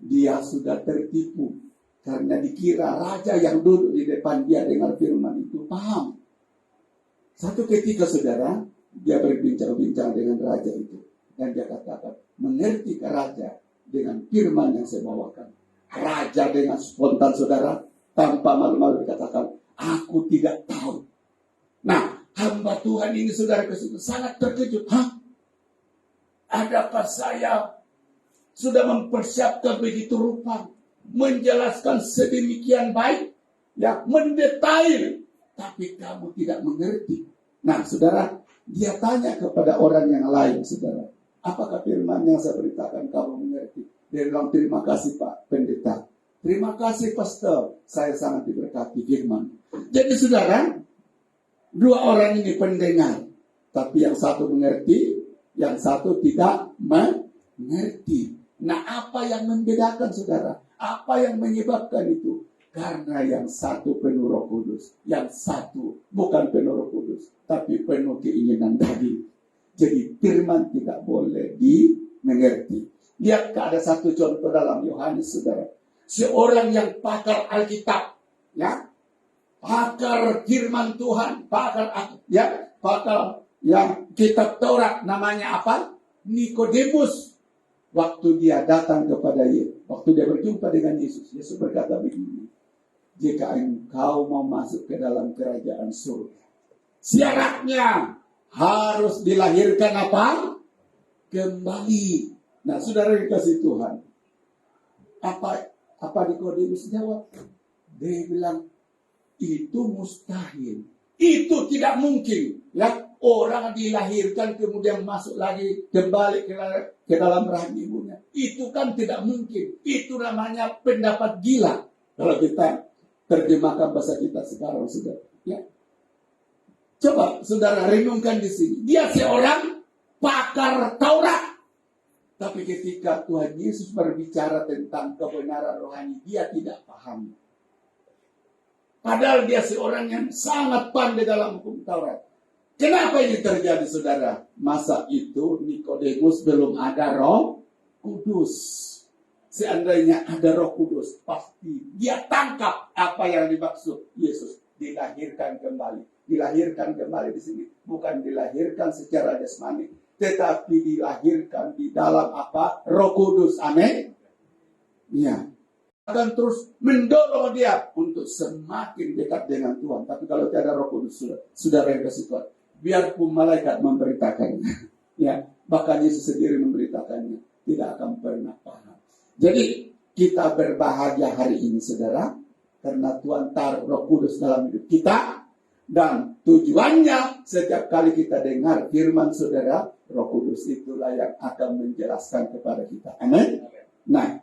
[SPEAKER 2] dia sudah tertipu karena dikira raja yang duduk di depan dia dengar firman itu paham. Satu ketika, saudara, dia berbincang-bincang dengan raja itu dan dia katakan, mengerti ke raja dengan firman yang saya bawakan. Raja dengan spontan, saudara, tanpa malu-malu dikatakan, aku tidak tahu. Nah, hamba Tuhan ini, saudara, kesitu sangat terkejut. Hah? Adakah saya sudah mempersiapkan begitu rupa, menjelaskan sedemikian baik, ya, mendetail, tapi kamu tidak mengerti. Nah, saudara, dia tanya kepada orang yang lain, saudara, apakah firman yang saya beritakan kamu mengerti? Dia bilang, terima kasih Pak Pendeta, terima kasih Pastor, saya sangat diberkati firman. Jadi, saudara, dua orang ini pendengar, tapi yang satu mengerti, yang satu tidak mengerti. Nah, apa yang membedakan, saudara? Apa yang menyebabkan itu? Karena yang satu penuh Roh Kudus, yang satu bukan penuh Roh Kudus, tapi penuh keinginan daging. Jadi firman tidak boleh dimengerti. Lihat, ada satu contoh dalam Yohanes, saudara. Seorang yang pakar Alkitab, ya, pakar firman Tuhan, pakar yang kitab Taurat, namanya apa? Nikodemus. Waktu dia datang kepada Yesus, waktu dia berjumpa dengan Yesus, Yesus berkata begini, jika engkau mau masuk ke dalam kerajaan surga, syaratnya harus dilahirkan apa? Kembali. Nah, saudara dikasih Tuhan, apa Nikodemus jawab? Dia bilang, itu mustahil, itu tidak mungkin, ya. Orang dilahirkan kemudian masuk lagi kembali ke dalam rahim ibunya. Itu kan tidak mungkin. Itu namanya pendapat gila. Kalau kita terjemahkan bahasa kita sekarang, saudara. Ya. Coba saudara renungkan di sini. Dia seorang pakar Taurat. Tapi ketika Tuhan Yesus berbicara tentang kebenaran rohani, dia tidak paham. Padahal dia seorang yang sangat pandai dalam hukum Taurat. Kenapa ini terjadi, saudara? Masa itu Nikodemus belum ada Roh Kudus. seandainya ada Roh Kudus, pasti dia tangkap apa yang dimaksud Yesus dilahirkan kembali. Dilahirkan kembali di sini bukan dilahirkan secara jasmani, tetapi dilahirkan di dalam apa? Roh Kudus. Amin. Ya. Akan terus mendorong dia untuk semakin dekat dengan Tuhan. Tapi kalau tiada Roh Kudus, saudara yang kasih Tuhan, biarpun malaikat memberitakannya, ya, bahkan Yesus sendiri memberitakannya, tidak akan pernah paham. Jadi kita berbahagia hari ini, saudara, karena Tuhan taruh Roh Kudus dalam hidup kita, dan tujuannya setiap kali kita dengar firman saudara, Roh Kudus itulah yang akan menjelaskan kepada kita. Amin. Nah,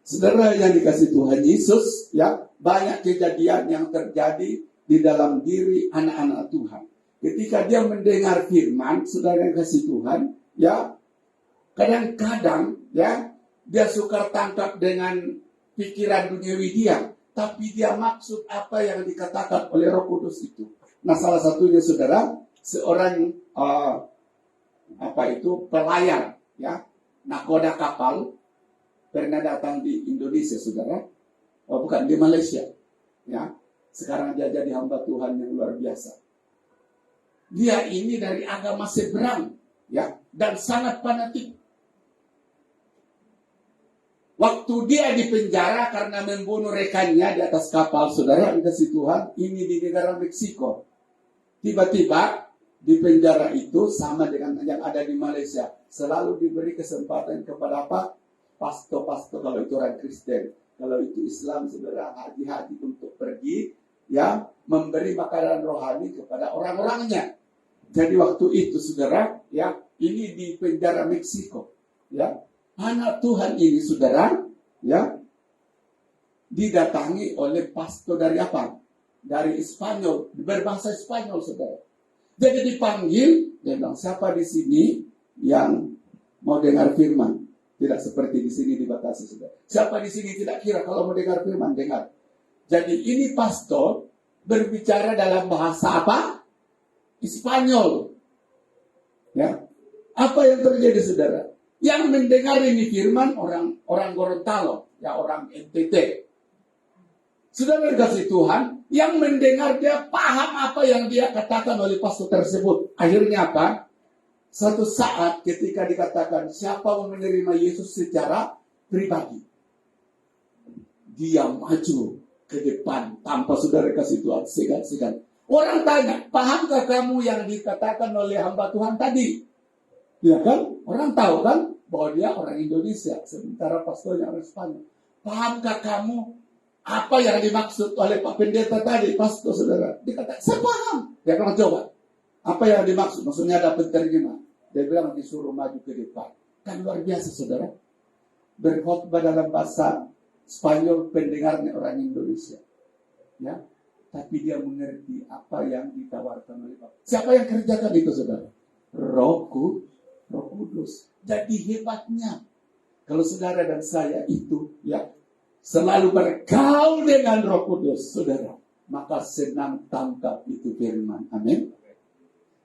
[SPEAKER 2] saudara yang dikasih Tuhan Yesus, ya, banyak kejadian yang terjadi di dalam diri anak-anak Tuhan. Ketika dia mendengar firman, saudara yang kasih Tuhan, ya, kadang-kadang, ya, dia suka tangkap dengan pikiran duniawi dia, tapi dia maksud apa yang dikatakan oleh Roh Kudus itu. Nah, salah satunya, saudara, seorang pelayar, ya, nakoda kapal, pernah datang di Indonesia, saudara. Oh, bukan, di Malaysia. Ya, sekarang dia jadi hamba Tuhan yang luar biasa. Dia ini dari agama Seberang, ya, dan sangat fanatik. Waktu dia di penjara karena membunuh rekannya di atas kapal, saudara, dikasih Tuhan, ini di negara Meksiko. Tiba-tiba di penjara itu sama dengan yang ada di Malaysia, selalu diberi kesempatan kepada apa? Pastor-pastor, kalau itu orang Kristen, kalau itu Islam, saudara, haji-haji untuk pergi, ya, memberi makanan rohani kepada orang-orangnya. Jadi waktu itu, saudara, ya, ini di penjara Meksiko, ya, anak Tuhan ini, saudara, ya, didatangi oleh pastor dari apa? Dari Spanyol, berbahasa Spanyol, saudara. Jadi dipanggil, dia bilang, siapa di sini yang mau dengar firman? Tidak seperti di sini dibatasi, saudara. Siapa di sini tidak kira kalau mau dengar firman, dengar. Jadi ini pastor berbicara dalam bahasa apa? Spanyol. Ya. Apa yang terjadi, saudara? Yang mendengar ini firman orang Gorontalo, ya, orang NTT. Saudara kasih Tuhan, yang mendengar dia paham apa yang dia katakan oleh pastor tersebut. Akhirnya apa? Satu saat ketika dikatakan siapa mau menerima Yesus secara pribadi, dia maju ke depan tanpa saudara kasih Tuhan, segan-segan. Orang tanya, pahamkah kamu yang dikatakan oleh hamba Tuhan tadi? Ya kan? Orang tahu kan bahwa dia orang Indonesia, sementara pastornya orang Spanyol. Pahamkah kamu apa yang dimaksud oleh Pak Pendeta tadi, pastor, saudara? Dikatakan, saya paham. Dia bilang, coba. Apa yang dimaksud? Maksudnya dapat terjemah. Dia bilang disuruh maju ke depan. Kan luar biasa, saudara. Berkhotbah dalam bahasa Spanyol, pendengarnya orang Indonesia. Ya, tapi dia mengerti apa yang ditawarkan oleh Pak. Siapa yang kerjakan itu, saudara? Roh Kudus. Jadi hebatnya, kalau saudara dan saya itu, ya, selalu bergaul dengan Roh Kudus, saudara, maka senang tangkap itu firman. Amin.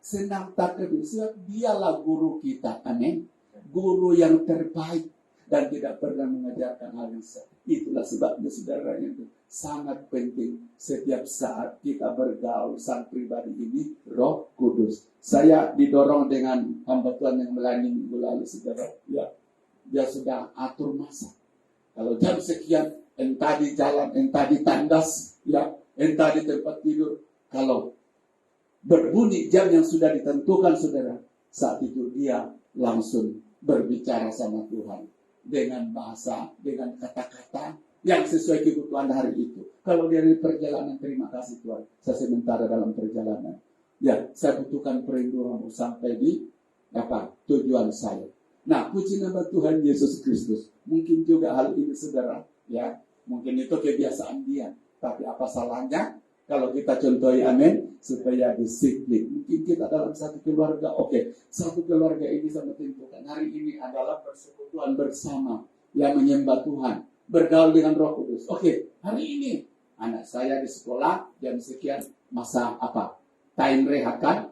[SPEAKER 2] Senang tangkap itu, sebab dialah guru kita. Amin. Guru yang terbaik dan tidak pernah mengajarkan hal yang salah. Itulah sebabnya, saudara, itu sangat penting setiap saat kita bergaul sang pribadi ini, Roh Kudus. Saya didorong dengan hamba Tuhan yang melayani minggu lalu, saudara. Ya, dia sudah atur masa. Kalau jam sekian, entah di jalan, entah di tandas, ya, entah di tempat tidur. Kalau berbunyi jam yang sudah ditentukan, saudara, saat itu dia langsung berbicara sama Tuhan dengan bahasa, dengan kata-kata yang sesuai kebutuhan hari itu. Kalau dari perjalanan, terima kasih Tuhan, saya sementara dalam perjalanan. Ya, saya butuhkan perlindunganmu sampai di tujuan saya. Nah, puji nama Tuhan Yesus Kristus. Mungkin juga hal ini, saudara, ya, mungkin itu kebiasaan dia. Tapi apa salahnya kalau kita contohi, amin, supaya disiplin. Mungkin kita dalam satu keluarga, oke, satu keluarga ini sama tentukan. Hari ini adalah persekutuan bersama yang menyembah Tuhan, bergaul dengan Roh Kudus. Oke, hari ini anak saya di sekolah jam sekian, masa apa? Time rehat kan?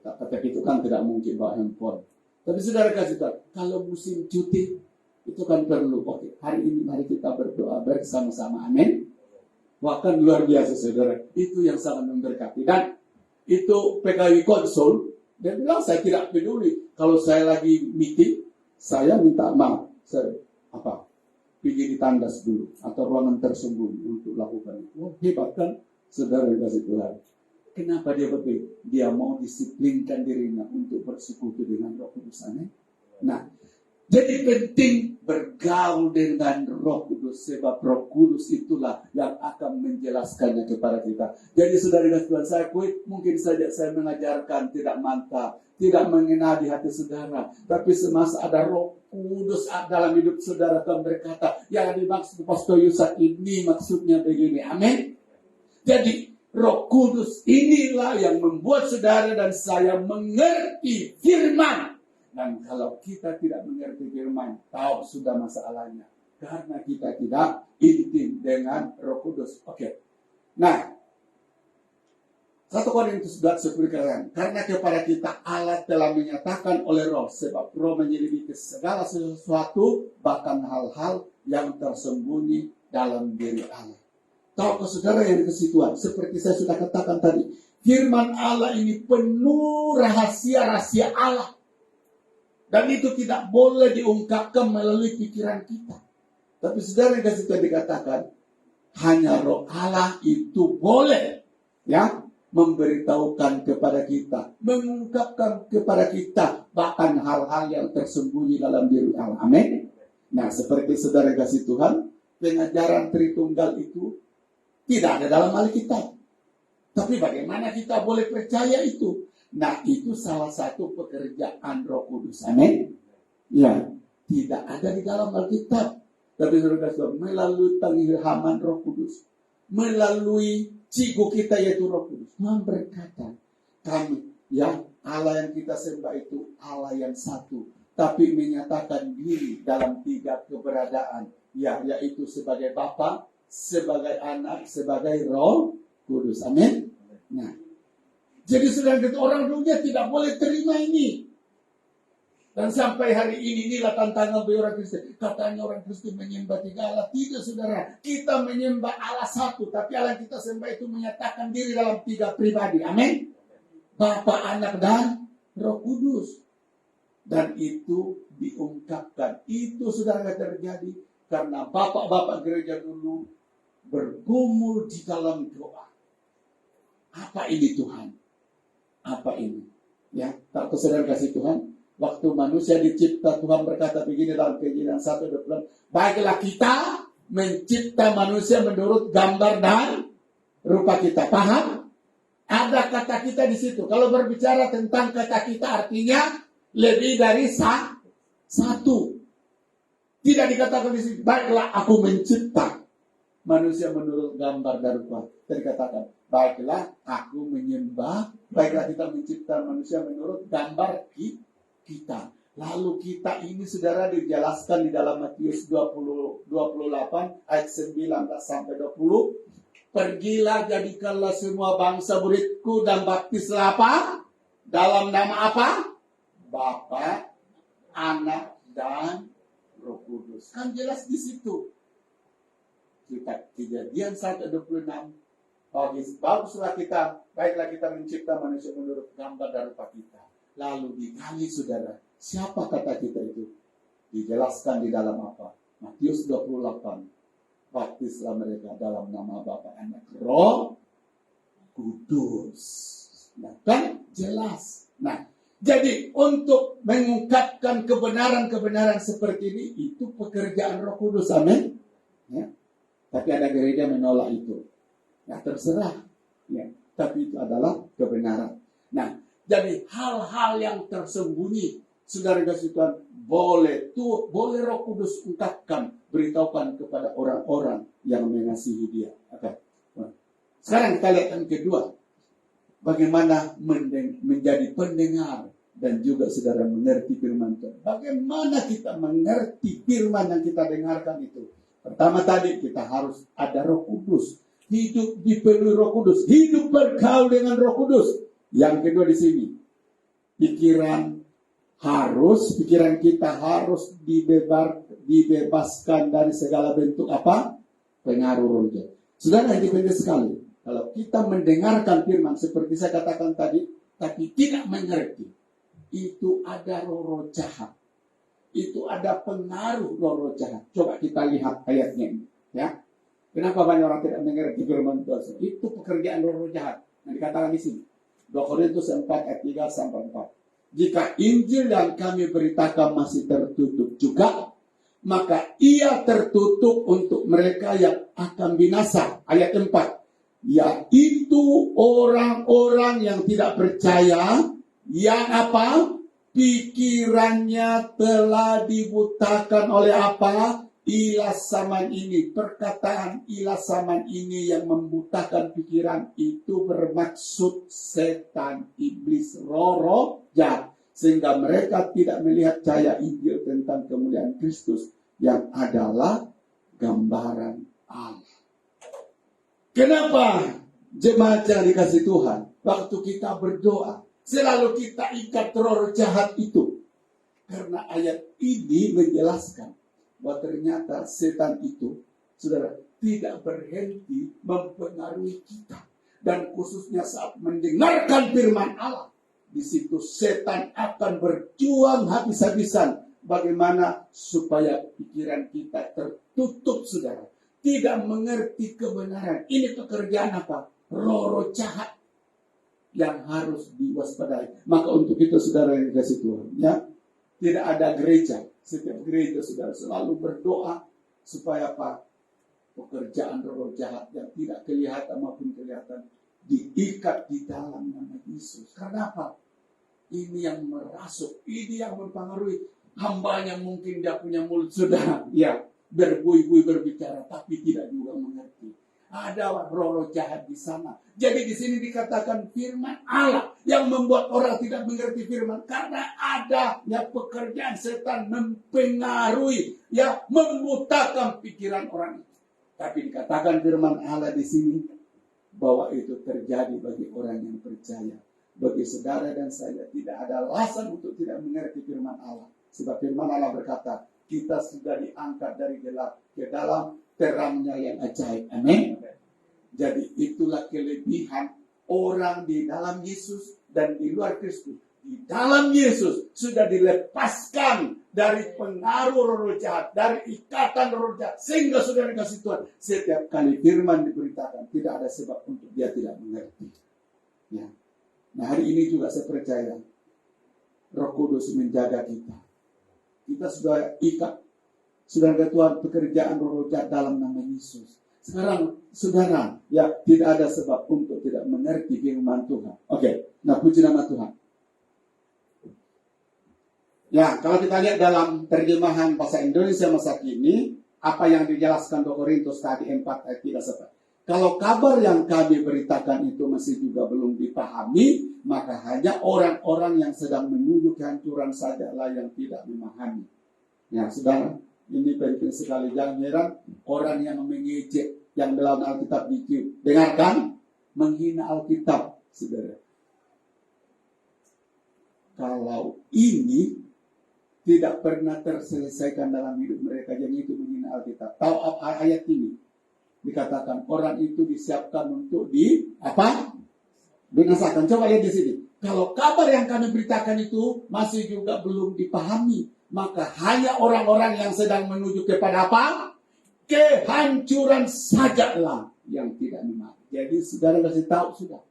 [SPEAKER 2] Tapi itu kan tidak mungkin bawa handphone. Tapi saudara kasih tahu, kalau musim cuti, Itu kan perlu. Oke, hari ini mari kita berdoa bersama-sama. Amin. Wah, kan luar biasa saudara. Itu yang sangat memberkati. Dan itu PKW Konsul, dia bilang saya tidak peduli. Kalau saya lagi meeting, saya minta maaf. Saya pergi di tandas dulu atau ruangan tersembunyi untuk lakukan itu. Wah, hebat kan saudara kasih Tuhan. Kenapa dia begitu? Dia mau disiplinkan dirinya untuk bersekutu dengan Roh Kudus. Amin. Nah, jadi penting bergaul dengan Roh Kudus, sebab Roh Kudus itulah yang akan menjelaskannya kepada kita. Jadi saudara dan Tuhan, saya mungkin saja saya mengajarkan tidak mantap, tidak mengena di hati saudara, tapi semasa ada Roh Kudus dalam hidup saudara akan berkata, yang dimaksud Pastor Yusak ini maksudnya begini. Amin. Jadi Roh Kudus inilah yang membuat saudara dan saya mengerti firman. Dan kalau kita tidak mengerti firman, tahu sudah masalahnya. Karena kita tidak intim dengan Roh Kudus. Oke. Nah, 1 Korintus 10 karena kepada kita Allah telah menyatakan oleh Roh, sebab Roh menyelidiki segala sesuatu, bahkan hal-hal yang tersembunyi dalam diri Allah. Tahu saudara yang dikasih Tuhan, seperti saya sudah katakan tadi, firman Allah ini penuh rahasia-rahasia Allah. Dan itu tidak boleh diungkapkan melalui pikiran kita. Tapi saudara yang kasih Tuhan dikatakan, hanya Roh Allah itu boleh memberitahukan kepada kita, mengungkapkan kepada kita bahkan hal-hal yang tersembunyi dalam diri Allah. Amin. Nah, seperti saudara kasih Tuhan, pengajaran Tritunggal itu tidak ada dalam Alkitab. Tapi bagaimana kita boleh percaya itu? Nah, itu salah satu pekerjaan Roh Kudus. Amin. Ya, tidak ada di dalam Alkitab. Tapi saudara melalui pengilhaman Roh Kudus, melalui cigu kita yaitu Roh Kudus, Tuhan berkata, kami Allah yang kita sembah itu Allah yang satu, tapi menyatakan diri dalam 3 keberadaan, yaitu sebagai Bapa, sebagai Anak, sebagai Roh Kudus. Amin. Nah, jadi saudara, orang dunia tidak boleh terima ini. Dan sampai hari ini inilah tantangan bagi orang Kristen. Katanya orang Kristen menyembah 3 Allah. Tidak saudara, kita menyembah Allah satu, tapi Allah yang kita sembah itu menyatakan diri dalam 3 pribadi. Amin. Bapa, Anak, dan Roh Kudus. Dan itu diungkapkan. Itu saudara terjadi karena bapak-bapak gereja dulu bergumul di dalam doa. Apa ini Tuhan? Apa ini? Ya, tak saudara kasih Tuhan. Waktu manusia dicipta, Tuhan berkata begini dalam Kejadian 1:20, baiklah kita mencipta manusia menurut gambar dan rupa kita. Paham? Ada kata kita di situ. Kalau berbicara tentang kata kita artinya lebih dari satu. Tidak dikatakan di situ, baiklah aku mencipta manusia menurut gambar dan rupa. Dikatakan, baiklah aku menyembah, baiklah kita mencipta manusia menurut gambar kita. Lalu kita ini saudara dijelaskan di dalam Matius 28 ayat 19 sampai 20. Pergilah jadikanlah semua bangsa muridku dan baptislah apa? Dalam nama apa? Bapa, Anak, dan Roh Kudus. Kan jelas di situ. Kita Kejadian 1:26. Baguslah kita, baiklah kita mencipta manusia menurut gambar dan rupa kita. Lalu digali saudara, siapa kata kita itu? Dijelaskan di dalam apa? Matius 28. Baptislah mereka dalam nama Bapa, Anak, Roh Kudus. Nah, kan jelas. Nah, jadi untuk mengungkapkan kebenaran-kebenaran seperti ini, itu pekerjaan Roh Kudus. Amin. Ya. Tapi ada gereja menolak itu. Ya terserah. Ya. Tapi itu adalah kebenaran. Nah, jadi hal-hal yang tersembunyi, saudara kasih Tuhan, boleh Roh Kudus ungkapkan, beritahukan kepada orang-orang yang mengasihi Dia. Oke. Nah, sekarang kita lihat yang kedua, bagaimana menjadi pendengar dan juga saudara mengerti firman Tuhan. Bagaimana kita mengerti firman yang kita dengarkan itu? Pertama tadi kita harus ada Roh Kudus, hidup dipenuhi Roh Kudus, hidup bergaul dengan Roh Kudus. Yang kedua di sini, pikiran, Harus pikiran kita harus dibebaskan dari segala bentuk apa? Pengaruh roh jahat. Saudara, ini penting sekali. Kalau kita mendengarkan firman seperti saya katakan tadi, tapi tidak mengerti, itu ada roh jahat. Itu ada pengaruh roh jahat. Coba kita lihat ayatnya ini, ya. Kenapa banyak orang tidak mengerti firman Tuhan? Itu pekerjaan roh jahat. Yang dikatakan di sini. 2 Korintus 4 ayat 3 sampai 4. Jika Injil yang kami beritakan masih tertutup juga, maka ia tertutup untuk mereka yang akan binasa. Ayat 4. Yaitu orang-orang yang tidak percaya, yang apa? Pikirannya telah dibutakan oleh apa? Ilas zaman ini. Perkataan ilas zaman ini yang membutakan pikiran itu bermaksud setan, iblis, roh jahat. Sehingga mereka tidak melihat cahaya Injil tentang kemuliaan Kristus yang adalah gambaran Allah. Kenapa jemaat yang dikasih Tuhan, waktu kita berdoa, selalu kita ikat roh jahat itu? Karena ayat ini menjelaskan bahwa ternyata setan itu, saudara, tidak berhenti mempengaruhi kita. Dan khususnya saat mendengarkan firman Allah, di situ setan akan berjuang habis-habisan bagaimana supaya pikiran kita tertutup, saudara. Tidak mengerti kebenaran. Ini pekerjaan apa? Roh jahat yang harus diwaspadai. Maka untuk itu, saudara yang dikasih Tuhan, ya, tidak ada gereja. Setiap gereja, saudara, selalu berdoa supaya apa? Pekerjaan roh jahat yang tidak kelihatan maupun kelihatan diikat di dalam nama Yesus. Karena apa? Ini yang merasuk, ini yang mempengaruhi. Hambanya mungkin dia punya mulut sudah, ya, berbuih-buih berbicara, tapi tidak juga mengerti. Ada roh jahat di sana. Jadi di sini dikatakan firman Allah yang membuat orang tidak mengerti firman, karena adanya pekerjaan setan mempengaruhi, ya, membutakan pikiran orang itu. Tapi dikatakan firman Allah di sini bahwa itu terjadi bagi orang yang percaya. Bagi saudara dan saya tidak ada alasan untuk tidak mengerti firman Allah. Sebab firman Allah berkata, kita sudah diangkat dari gelap ke dalam terangnya yang ajaib. Amin. Jadi itulah kelebihan orang di dalam Yesus dan di luar Kristus. Di dalam Yesus sudah dilepaskan dari pengaruh roh jahat, dari ikatan roh jahat. Sehingga sudah dikasih Tuhan, setiap kali firman diberitakan, tidak ada sebab untuk dia tidak mengerti. Ya. Nah, hari ini juga saya percaya Roh Kudus menjaga kita. Kita sudah ikat, sudah ada Tuhan pekerjaan roh jahat dalam nama Yesus. Sekarang, saudara, ya, tidak ada sebab untuk tidak mengerti firman Tuhan. Oke, nah, puji nama Tuhan. Ya, kalau kita lihat dalam terjemahan bahasa Indonesia masa kini, apa yang dijelaskan 2 Korintus tadi 4 ayat 3 sampai. Kalau kabar yang kami beritakan itu masih juga belum dipahami, maka hanya orang-orang yang sedang menuju kehancuran sajalah yang tidak memahami. Ya, saudara, ini penting sekali. Jangan heran orang yang mengejek, yang melawan Alkitab dikit. Dengarkan, menghina Alkitab, saudara. Kalau ini tidak pernah terselesaikan dalam hidup mereka, yang itu menghina Alkitab. Tahu apa ayat ini? Dikatakan orang itu disiapkan untuk binasakan. Coba lihat di sini. Kalau kabar yang kami beritakan itu masih juga belum dipahami, maka hanya orang-orang yang sedang menuju kepada apa? Kehancuran sajalah yang tidak memahami. Jadi saudara kasih tahu sudah.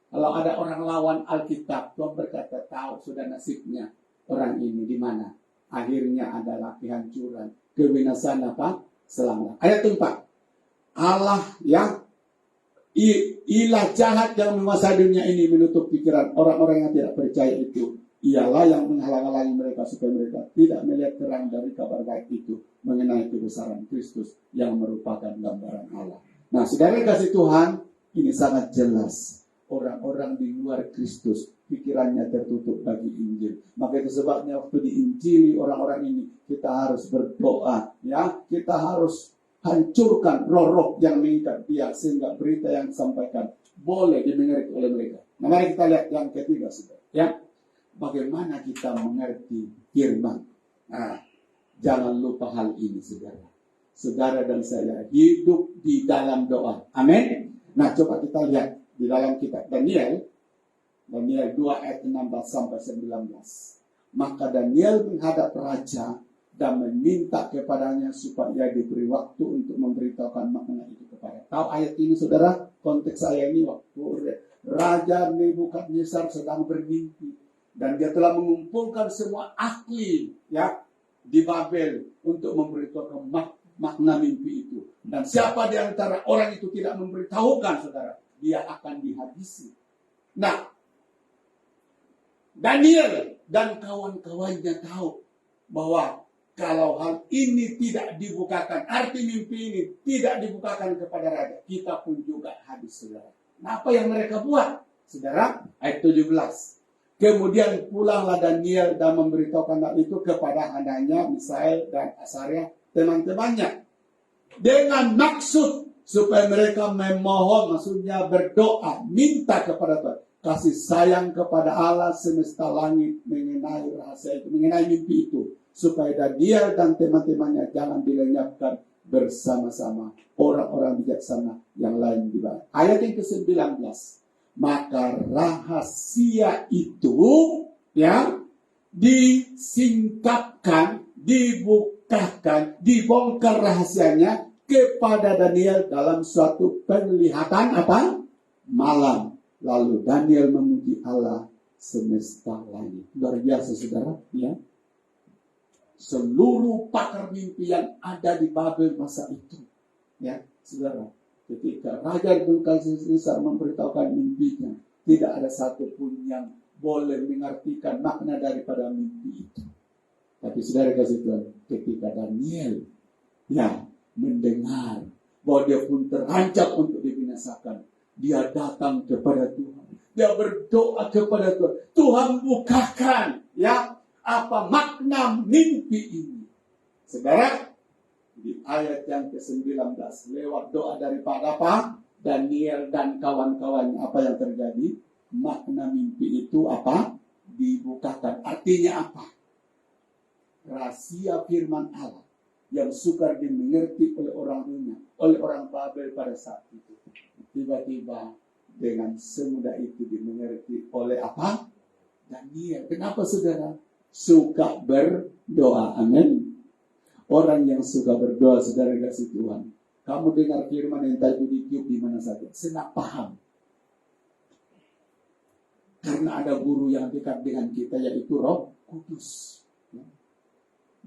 [SPEAKER 2] Kalau ada orang lawan Alkitab, Tuhan berkata, tahu sudah nasibnya orang ini di mana? Akhirnya adalah kehancuran, kebinasaan apa? Selamanya. Ayat 4. Allah yang ilah jahat yang menguasai dunia ini menutup pikiran orang-orang yang tidak percaya itu. Ialah yang menghalang-halangi mereka supaya mereka tidak melihat terang dari kabar baik itu mengenai kebesaran Kristus yang merupakan gambaran Allah. Nah, saudara kasih Tuhan, ini sangat jelas. Orang-orang di luar Kristus pikirannya tertutup bagi Injil. Maka itu sebabnya waktu diinjili orang-orang ini kita harus berdoa, ya, kita harus hancurkan roh-roh yang mengikat dia sehingga berita yang disampaikan boleh dimengerti oleh mereka. Nah, mari kita lihat yang ketiga, saudara. Ya, bagaimana kita mengerti firman. Nah, jangan lupa hal ini, saudara. Saudara dan saya hidup di dalam doa. Amin. Nah, coba kita lihat di dalam kitab Daniel 2 ayat 16 sampai 19. Maka Daniel menghadap raja dan meminta kepadanya supaya diberi waktu untuk memberitahukan makna itu kepada. Tahu ayat ini, saudara? Konteks ayat ini waktu Raja Nebukadnezar sedang bermimpi dan dia telah mengumpulkan semua ahli ya di Babel untuk memberitahukan makna mimpi itu. Dan siapa di antara orang itu tidak memberitahukan, saudara, dia akan dihabisi. Nah, Daniel dan kawan-kawannya tahu bahwa kalau hal ini tidak dibukakan, arti mimpi ini tidak dibukakan kepada raja, kita pun juga habis, saudara. Nah, apa yang mereka buat, saudara? Ayat 17. Kemudian pulanglah Daniel dan memberitahukan hal itu kepada Hananya, Misael, dan Asaria, teman-temannya. Dengan maksud supaya mereka memohon, maksudnya berdoa, minta kepada Tuhan. Kasih sayang kepada Allah semesta langit mengenai rahasia itu, mengenai mimpi itu. Supaya Daniel dan teman-temannya jangan dilenyapkan bersama-sama orang-orang bijaksana yang lain di bawah. Ayat yang ke-19. Maka rahasia itu ya disingkapkan, dibukakan, dibongkar rahasianya kepada Daniel dalam suatu penglihatan apa? Malam. Lalu Daniel memuji Allah semesta langit. Luar biasa, saudara, ya. Seluruh pakar mimpi yang ada di Babel masa itu, ya, saudara. Ketika Raja Nebukadnezar memberitahukan mimpinya, tidak ada satupun yang boleh mengartikan makna daripada mimpi itu. Tapi saudara kasih Tuhan, ketika Daniel ya mendengar bahwa dia pun terancam untuk dibinasakan, dia datang kepada Tuhan. Dia berdoa kepada Tuhan. Tuhan bukakan ya apa makna mimpi ini. Saudara, di ayat yang ke-19 lewat doa daripada apa? Daniel dan kawan-kawan, apa yang terjadi? Makna mimpi itu apa? Dibukakan. Artinya apa? Rahasia firman Allah yang sukar dimengerti oleh orang dunia, oleh orang Babel pada saat itu. Tiba-tiba dengan semudah itu dimengerti oleh apa? Daniel. Kenapa, saudara? Suka berdoa. Amin. Orang yang suka berdoa, saudara kasih Tuhan, kamu dengar firman yang tadi ditiup di mana saja, senang paham. Karena ada guru yang dekat dengan kita, yaitu Roh Kudus.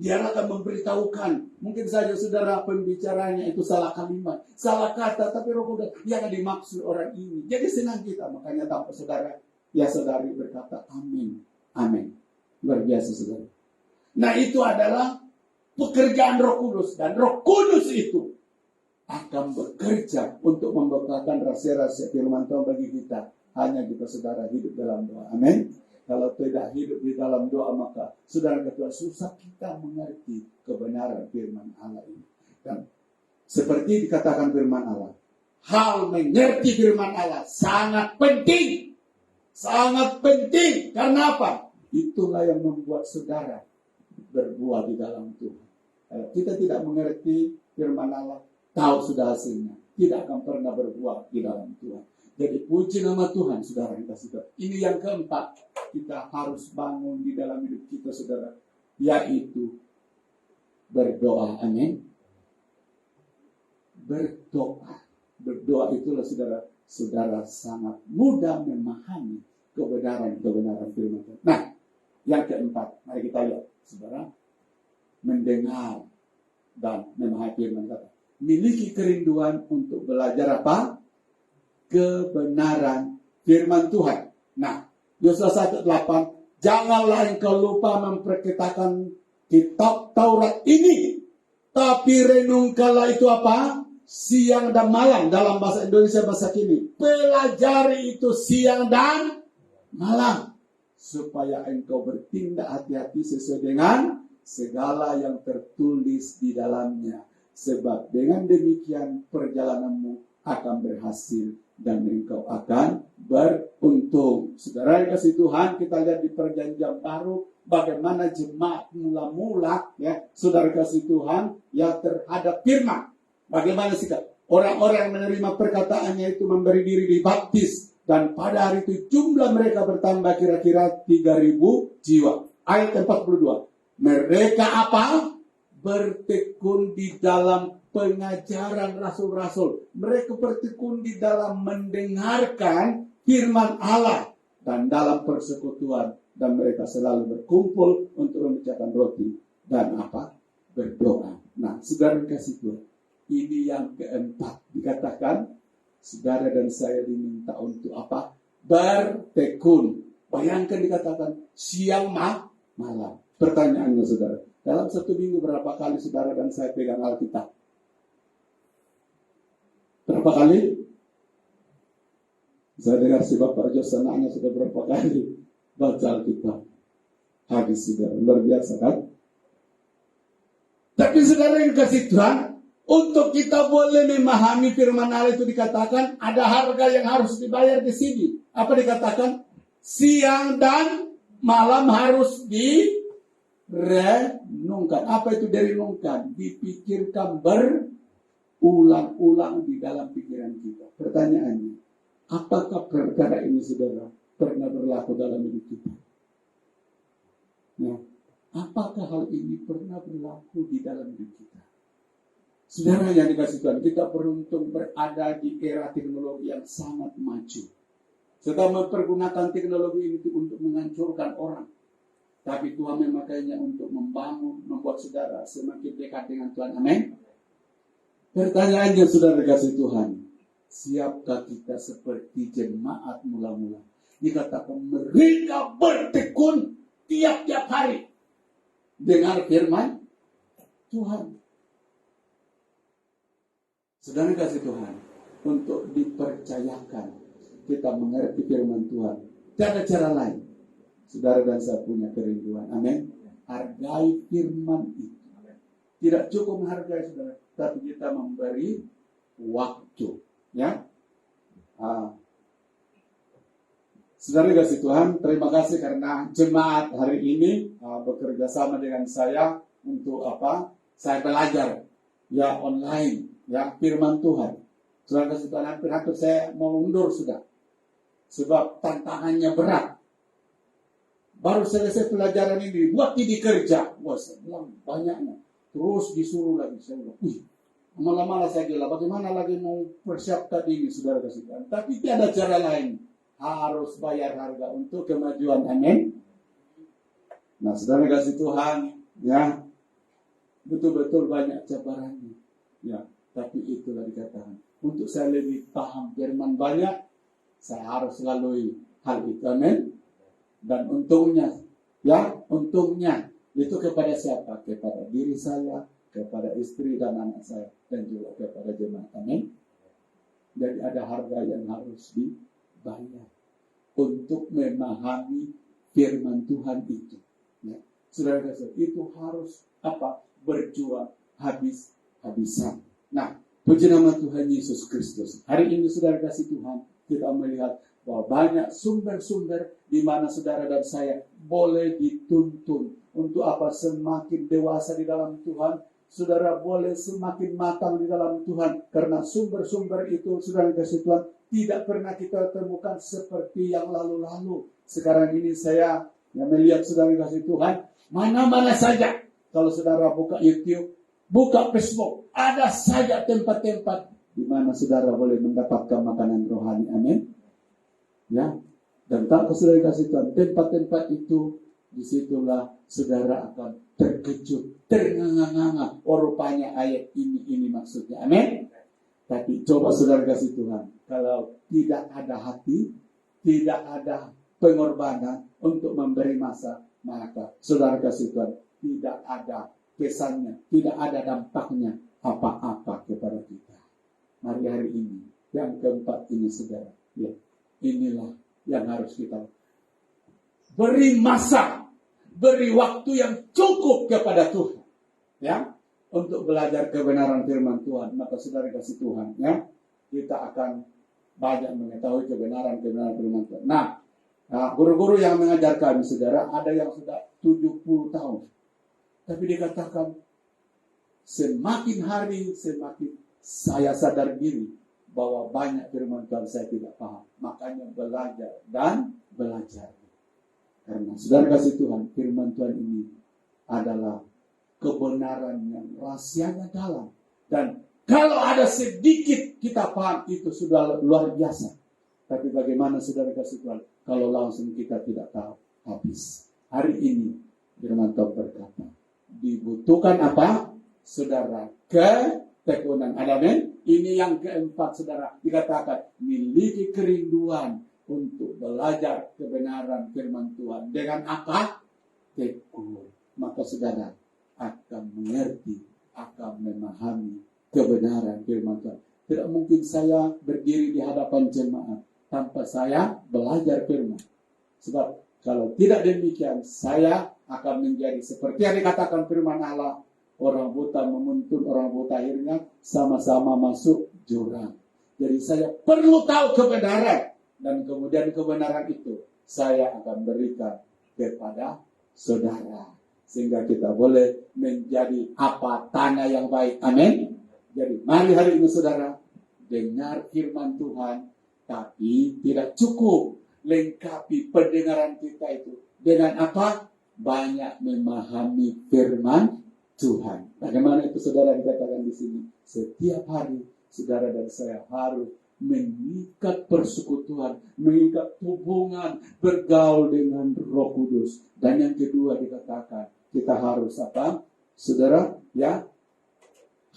[SPEAKER 2] Dia akan memberitahukan. Mungkin saja saudara pembicaranya itu salah kalimat, salah kata, tapi Roh Kudus yang dimaksud orang ini. Jadi senang kita. Makanya tanpa saudara, ya saudari berkata amin, amin. Luar biasa, saudara. Nah, itu adalah pekerjaan Roh Kudus. Dan Roh Kudus itu akan bekerja untuk membukakan rahasia-rahasia firman Tuhan bagi kita. Hanya kita, saudara, hidup dalam doa. Amin. Kalau tidak hidup di dalam doa, maka saudara ketua susah kita mengerti kebenaran firman Allah ini. Dan seperti dikatakan firman Allah, hal mengerti firman Allah sangat penting. Sangat penting. Karena apa? Itulah yang membuat saudara berbuah di dalam Tuhan. Kalau kita tidak mengerti firman Allah, tahu sudah hasilnya, tidak akan pernah berbuah di dalam Tuhan. Jadi puji nama Tuhan, saudara yang kasih Tuhan. Ini yang keempat, kita harus bangun di dalam hidup kita, saudara, yaitu berdoa. Amin. Berdoa. Berdoa itulah, saudara sangat mudah memahami kebenaran firman Tuhan. Nah, yang keempat, mari kita lihat, saudara, mendengar dan memahami firman Tuhan. Miliki kerinduan untuk belajar apa? Kebenaran firman Tuhan. Nah, Yosua 1:8, janganlah engkau lupa memperkatakan kitab Taurat ini, tapi renungkanlah itu apa? Siang dan malam. Dalam bahasa Indonesia, bahasa kini, pelajari itu siang dan malam, supaya engkau bertindak hati-hati sesuai dengan segala yang tertulis di dalamnya. Sebab dengan demikian perjalananmu akan berhasil dan engkau akan beruntung. Saudara yang kasih Tuhan, kita lihat di perjanjian baru bagaimana jemaat mula-mula ya, saudara kasih Tuhan ya terhadap firman. Bagaimana sikap orang-orang yang menerima perkataannya itu memberi diri dibaptis, dan pada hari itu jumlah mereka bertambah kira-kira 3.000 jiwa. Ayat 42. Mereka apa? Bertekun di dalam pengajaran rasul-rasul. Mereka bertekun di dalam mendengarkan firman Allah dan dalam persekutuan, dan mereka selalu berkumpul untuk memecahkan roti dan apa? Berdoa. Nah, saudara kasih Tuhan, ini yang keempat dikatakan saudara dan saya diminta untuk apa? Bertekun. Bayangkan dikatakan siang malam. Pertanyaannya saudara, dalam satu minggu berapa kali saudara dan saya pegang Alkitab? Berapa kali? Saya dengar si Bapak Jos anaknya sudah berapa kali baca Alkitab. Habis saudara, luar biasa kan? Tapi saudara yang kasih Tuhan, untuk kita boleh memahami firman Allah itu dikatakan ada harga yang harus dibayar di sini. Apa dikatakan? Siang dan malam harus direnungkan. Apa itu direnungkan? Dipikirkan berulang-ulang di dalam pikiran kita. Pertanyaannya, apakah perkara ini saudara pernah berlaku dalam hidup kita? Nah, apakah hal ini pernah berlaku di dalam hidup kita? Saudara yang dikasih Tuhan, kita beruntung berada di era teknologi yang sangat maju. Kita mempergunakan teknologi ini untuk menghancurkan orang. Tapi Tuhan memakainya untuk membangun, membuat saudara semakin dekat dengan Tuhan. Amin. Pertanyaannya saudara kasih Tuhan, siapkah kita seperti jemaat mula-mula? Dikatakan mereka bertekun tiap-tiap hari dengar firman Tuhan. Saudara kasih Tuhan, untuk dipercayakan kita mengerti firman Tuhan, tidak ada cara lain. Saudara dan saya punya kerinduan. Amin. Hargai firman itu. Tidak cukup menghargai saudara, tapi kita memberi waktu. Ya. Saudara kasih Tuhan, terima kasih karena jemaat hari ini bekerja sama dengan saya untuk apa? Saya belajar ya online, ya firman Tuhan. Saudara kasih Tuhan, hampir saya mau mundur sudah, sebab tantangannya berat. Baru selesai pelajaran ini, buat ini kerja. Wah, saya bilang banyaknya. Terus disuruh lagi. Saya bilang, malah-malah saya gila. Bagaimana lagi mau persiapkan ini, saudara kasih Tuhan. Tapi tiada cara lain. Harus bayar harga untuk kemajuan. Amin. Nah, saudara kasih Tuhan, ya, betul-betul banyak cabarannya. Ya, tapi itulah dikatakan. Untuk saya lebih paham firman banyak, saya harus lalui hal itu. Amin. Dan untungnya, ya, untungnya itu kepada siapa? Kepada diri saya, kepada istri dan anak saya, dan juga kepada jemaat. Amin. Jadi ada harga yang harus dibayar untuk memahami firman Tuhan itu. Ya. Saudara, itu harus apa? Berjuang habis-habisan. Nah, puji nama Tuhan Yesus Kristus. Hari ini saudara kasih Tuhan, kita melihat bahwa banyak sumber-sumber di mana saudara dan saya boleh dituntun untuk apa? Semakin dewasa di dalam Tuhan. Saudara boleh semakin matang di dalam Tuhan, karena sumber-sumber itu saudara kasih Tuhan tidak pernah kita temukan seperti yang lalu-lalu. Sekarang ini saya yang melihat saudara kasih Tuhan, mana-mana saja kalau saudara buka YouTube, buka Facebook, ada saja tempat-tempat di mana saudara boleh mendapatkan makanan rohani. Amin. Ya, dan tak saudara kasih Tuhan, tempat-tempat itu disitulah saudara akan terkejut, ternganga-nganga. Oh, rupanya ayat ini maksudnya. Amin. Tapi coba saudara kasih Tuhan, kalau tidak ada hati, tidak ada pengorbanan untuk memberi masa, maka saudara kasih Tuhan tidak ada kesannya, tidak ada dampaknya apa-apa kepada kita. Mari hari ini, yang keempat ini saudara, ya. Inilah yang harus kita beri masa, beri waktu yang cukup kepada Tuhan, ya, untuk belajar kebenaran firman Tuhan. Maka saudara kasih Tuhan, ya, kita akan banyak mengetahui kebenaran-kebenaran firman Tuhan. Nah, guru-guru yang mengajar kami, saudara, ada yang sudah 70 tahun. Tapi dikatakan, semakin hari, semakin saya sadar diri bahwa banyak firman Tuhan saya tidak paham. Makanya belajar dan belajar. Karena saudara kasih Tuhan, firman Tuhan ini adalah kebenaran yang rahasianya dalam. Dan kalau ada sedikit kita paham, itu sudah luar biasa. Tapi bagaimana saudara kasih Tuhan, kalau langsung kita tidak tahu, habis. Hari ini, firman Tuhan berkata, dibutuhkan apa? Saudara, ketekunan. Amin. Ini yang keempat, saudara. Dikatakan, miliki kerinduan untuk belajar kebenaran firman Tuhan. Dengan apa? Tekun. Maka saudara akan mengerti, akan memahami kebenaran firman Tuhan. Tidak mungkin saya berdiri di hadapan jemaat tanpa saya belajar firman. Sebab kalau tidak demikian, saya akan menjadi seperti yang dikatakan firman Allah. Orang buta menuntun orang buta, akhirnya sama-sama masuk jurang. Jadi saya perlu tahu kebenaran. Dan kemudian kebenaran itu saya akan berikan kepada saudara. Sehingga kita boleh menjadi apa? Tanah yang baik. Amin. Jadi mari hari ini saudara, dengar firman Tuhan. Tapi tidak cukup lengkapi pendengaran kita itu. Dengan apa? Banyak memahami firman Tuhan. Bagaimana itu saudara dikatakan di sini? Setiap hari saudara dan saya harus mengikat persekutuan, mengikat hubungan, bergaul dengan Roh Kudus. Dan yang kedua dikatakan, kita harus apa? Saudara, ya,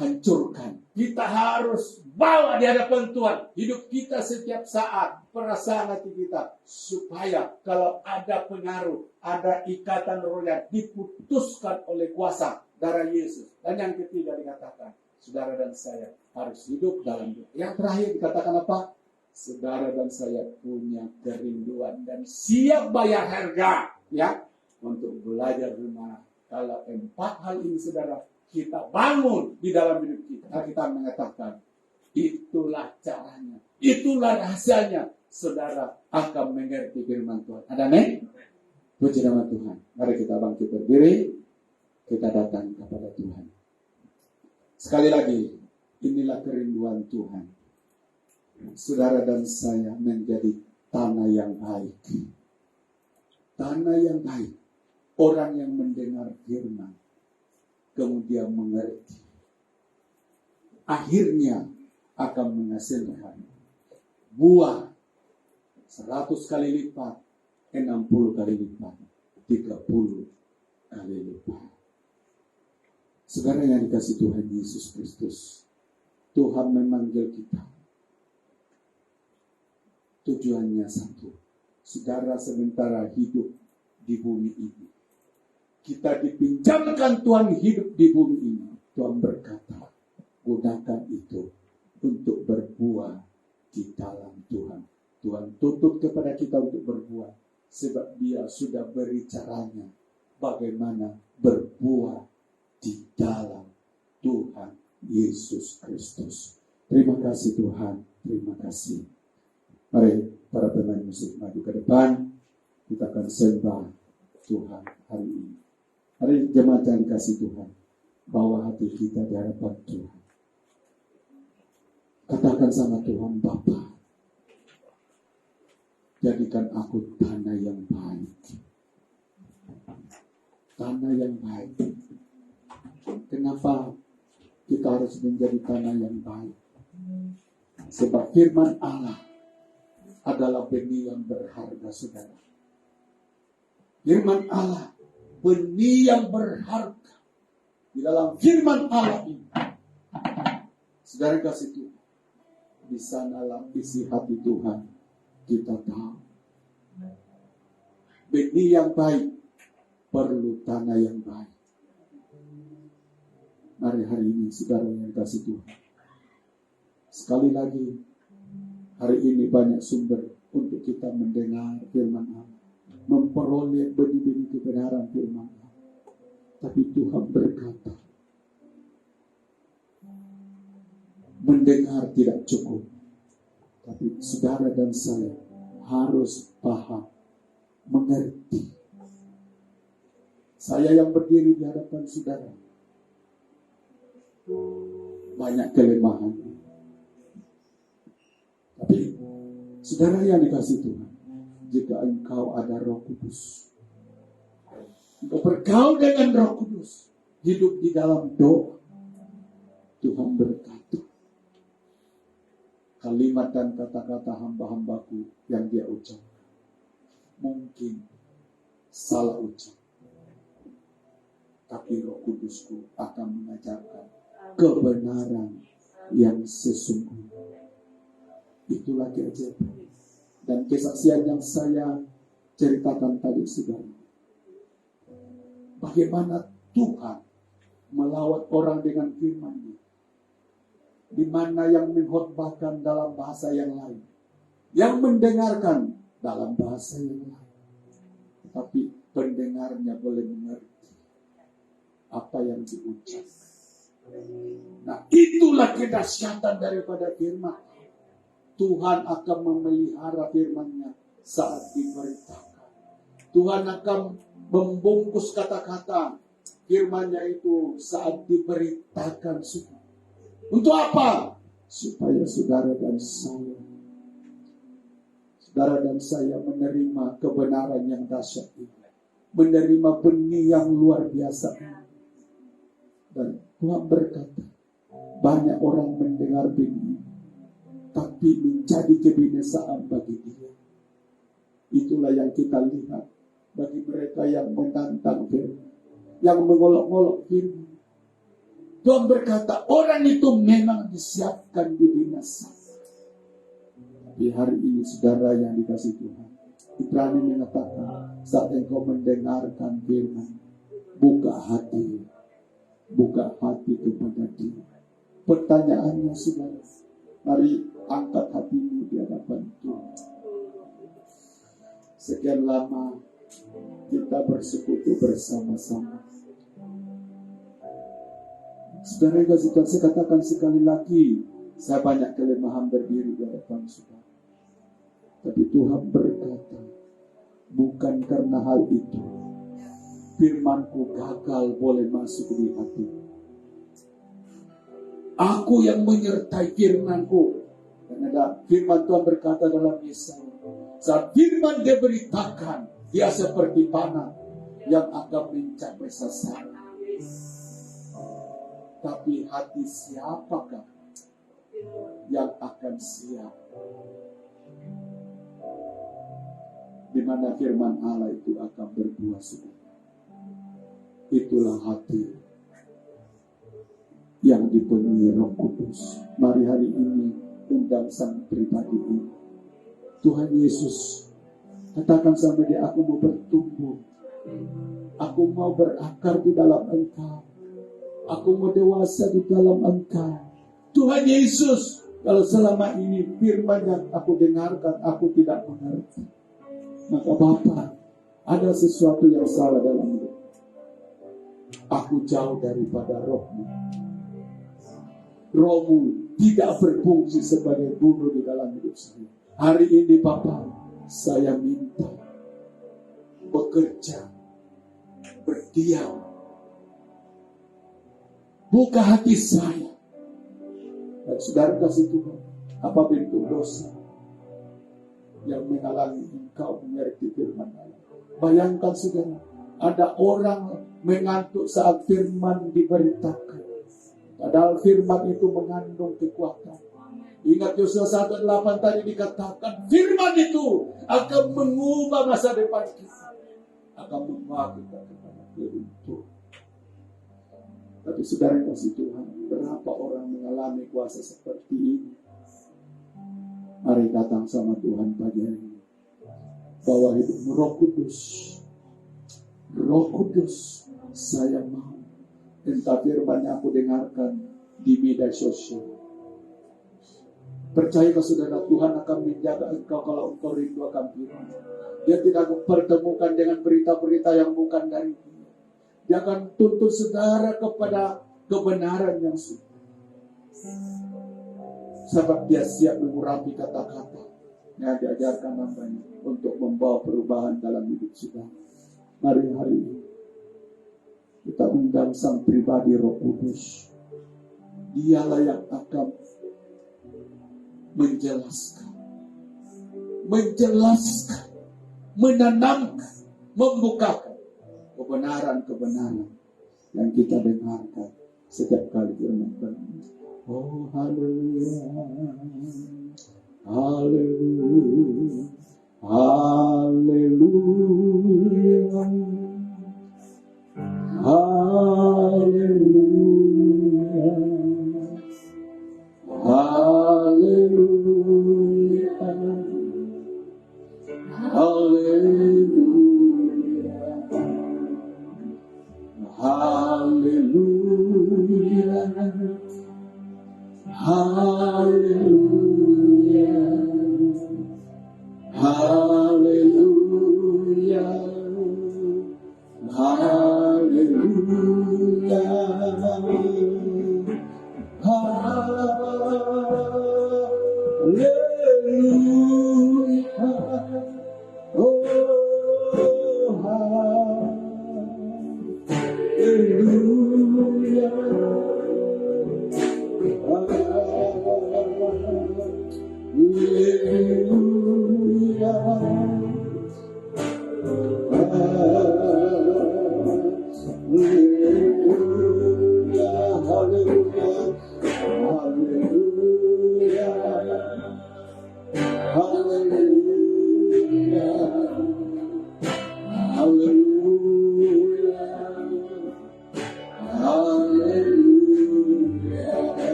[SPEAKER 2] hancurkan. Kita harus bawa di hadapan Tuhan hidup kita setiap saat, perasaan hati kita, supaya kalau ada pengaruh, ada ikatan roh yang diputuskan oleh kuasa darah Yesus. Dan yang ketiga dikatakan, saudara dan saya harus hidup dalam Dia. Yang terakhir dikatakan apa? Saudara dan saya punya kerinduan dan siap bayar harga, ya, untuk belajar gimana. Kalau 4 hal ini saudara kita bangun di dalam hidup kita, kita mengatakan itulah caranya, itulah rahasianya, saudara akan mengerti firman Tuhan. Ada amin? Puji nama Tuhan. Mari kita bangkit berdiri, kita datang kepada Tuhan. Sekali lagi, inilah kerinduan Tuhan. Saudara dan saya menjadi tanah yang baik. Tanah yang baik. Orang yang mendengar firman, kemudian mengerti. Akhirnya akan menghasilkan buah 100 kali lipat, 60 kali lipat, 30 kali lipat. Saudara yang dikasih Tuhan Yesus Kristus, Tuhan memanggil kita. Tujuannya satu, saudara sementara hidup di bumi ini, kita dipinjamkan Tuhan hidup di bumi ini. Tuhan berkata, gunakan itu untuk berbuah di dalam Tuhan. Tuhan tuntut kepada kita untuk berbuah, sebab Dia sudah beri caranya bagaimana berbuah di dalam Tuhan Yesus Kristus. Terima kasih Tuhan, terima kasih. Mari para pemain musik maju ke depan, kita akan sembah Tuhan hari ini. Hari jemaat yang dikasih Tuhan, bawa hati kita di hadapan Tuhan. Katakan sama Tuhan, Bapa, jadikan aku tanah yang baik. Tanah yang baik. Kenapa kita harus menjadi tanah yang baik? Sebab firman Allah adalah benih yang berharga, saudara. Firman Allah, benih yang berharga. Di dalam firman Allah ini, saudara kasih Tuhan, di sanalah isi hati Tuhan. Kita tahu benih yang baik perlu tanah yang baik. Mari hari ini saudara yang kasih Tuhan, sekali lagi, hari ini banyak sumber untuk kita mendengar firman Allah, memperoleh benih-benih kebenaran firman Allah. Tapi Tuhan berkata, mendengar tidak cukup, Tapi saudara dan saya harus paham, mengerti. Saya yang berdiri di hadapan saudara, banyak kelemahan. Tapi saudara yang dikasih Tuhan, jika engkau ada Roh Kudus, engkau bergaul dengan Roh Kudus, hidup di dalam doa, Tuhan berkata, kalimat dan kata-kata hamba-hambaku yang dia ucapkan mungkin salah ucap, tapi Roh Kudusku akan mengajarkan kebenaran yang sesungguhnya. Itulah keajaiban dan kesaksian yang saya ceritakan tadi, saudara. Bagaimana Tuhan melawat orang dengan firman-Nya, di mana yang mengkhotbahkan dalam bahasa yang lain, yang mendengarkan dalam bahasa yang lain, tapi pendengarnya boleh mengerti apa yang diucapkan. Nah, itulah kedahsyatan daripada firman. Tuhan akan memelihara firman-Nya saat diberitakan. Tuhan akan membungkus kata-kata firman-Nya itu saat diberitakan. Untuk apa? Supaya saudara dan saya menerima kebenaran yang dahsyat ini, menerima benih yang luar biasa ini. Dan Tuhan berkata, banyak orang mendengar benih, tapi menjadi kebinasaan bagi dia. Itulah yang kita lihat bagi mereka yang menantang firman, yang mengolok-olok firman. Tuhan berkata, orang itu memang disiapkan di binasa. Tapi hari ini saudara yang dikasih Tuhan, Ibrani mengatakan, saat engkau mendengarkan firman, buka hati kepada dia. Pertanyaannya saudara, mari angkat hatimu di hadapan Tuhan. Sekian lama kita bersekutu bersama-sama. Saudara yang kasih Tuhan, saya katakan sekali lagi, saya banyak kelemahan berdiri di hadapan saudara. Tapi Tuhan berkata, bukan karena hal itu firman-Ku gagal boleh masuk di hati. Aku yang menyertai firman-Ku. Dan ada firman Tuhan berkata dalam Yesaya, saat firman diberitakan, dia seperti panah yang akan mencapai sasaran. Tapi hati siapakah yang akan siap? Di mana firman Allah itu akan berbuah sungguh. Itulah hati yang dipenuhi Roh Kudus. Mari hari ini undang sang pribadi ini. Tuhan Yesus, katakan sama dia, aku mau bertumbuh. Aku mau berakar di dalam Engkau. Aku mau dewasa di dalam Engkau. Tuhan Yesus, kalau selama ini firman yang aku dengarkan, aku tidak mengerti, maka Bapa, ada sesuatu yang salah dalam hidup. Aku jauh daripada Roh-Mu. Roh-Mu tidak berfungsi sebagai guru di dalam hidup saya. Hari ini Bapa, saya minta bekerja, berdiam. Buka hati saya. Dan saudara kasih Tuhan, apa bentuk dosa yang menghalangi engkau mengerti firman Allah? Bayangkan saudara, ada orang mengantuk saat firman diberitakan. Padahal firman itu mengandung kekuatan. Ingat Yosua 1:8 tadi dikatakan, firman itu akan mengubah masa depan kita, akan membawa kita kepada keruntuhan. Tapi saudara kasih Tuhan, berapa orang mengalami kuasa seperti ini? Mari datang sama Tuhan pagi hari ini. Bawa hidup Roh Kudus. Roh Kudus, saya mau. Entah firman yang aku dengarkan di media sosial. Percayakah saudara, Tuhan akan menjaga engkau kalau engkau rindu akan firman. Dia tidak mempertemukan dengan berita-berita yang bukan dari Dia. Dia akan tuntut saudara kepada kebenaran yang sungguh. sebab dia siap mengurapi kata-kata yang diajarkan hamba-Nya untuk membawa perubahan dalam hidup saudara. Mari hari ini kita undang Sang Pribadi Roh Kudus. Dialah yang akan menjelaskan, menanamkan, membukakan kebenaran-kebenaran yang kita dengarkan setiap kali firman Tuhan. Oh haleluya, haleluya, haleluya, haleluya, haleluya, haleluya, haleluya, haleluya, haleluya,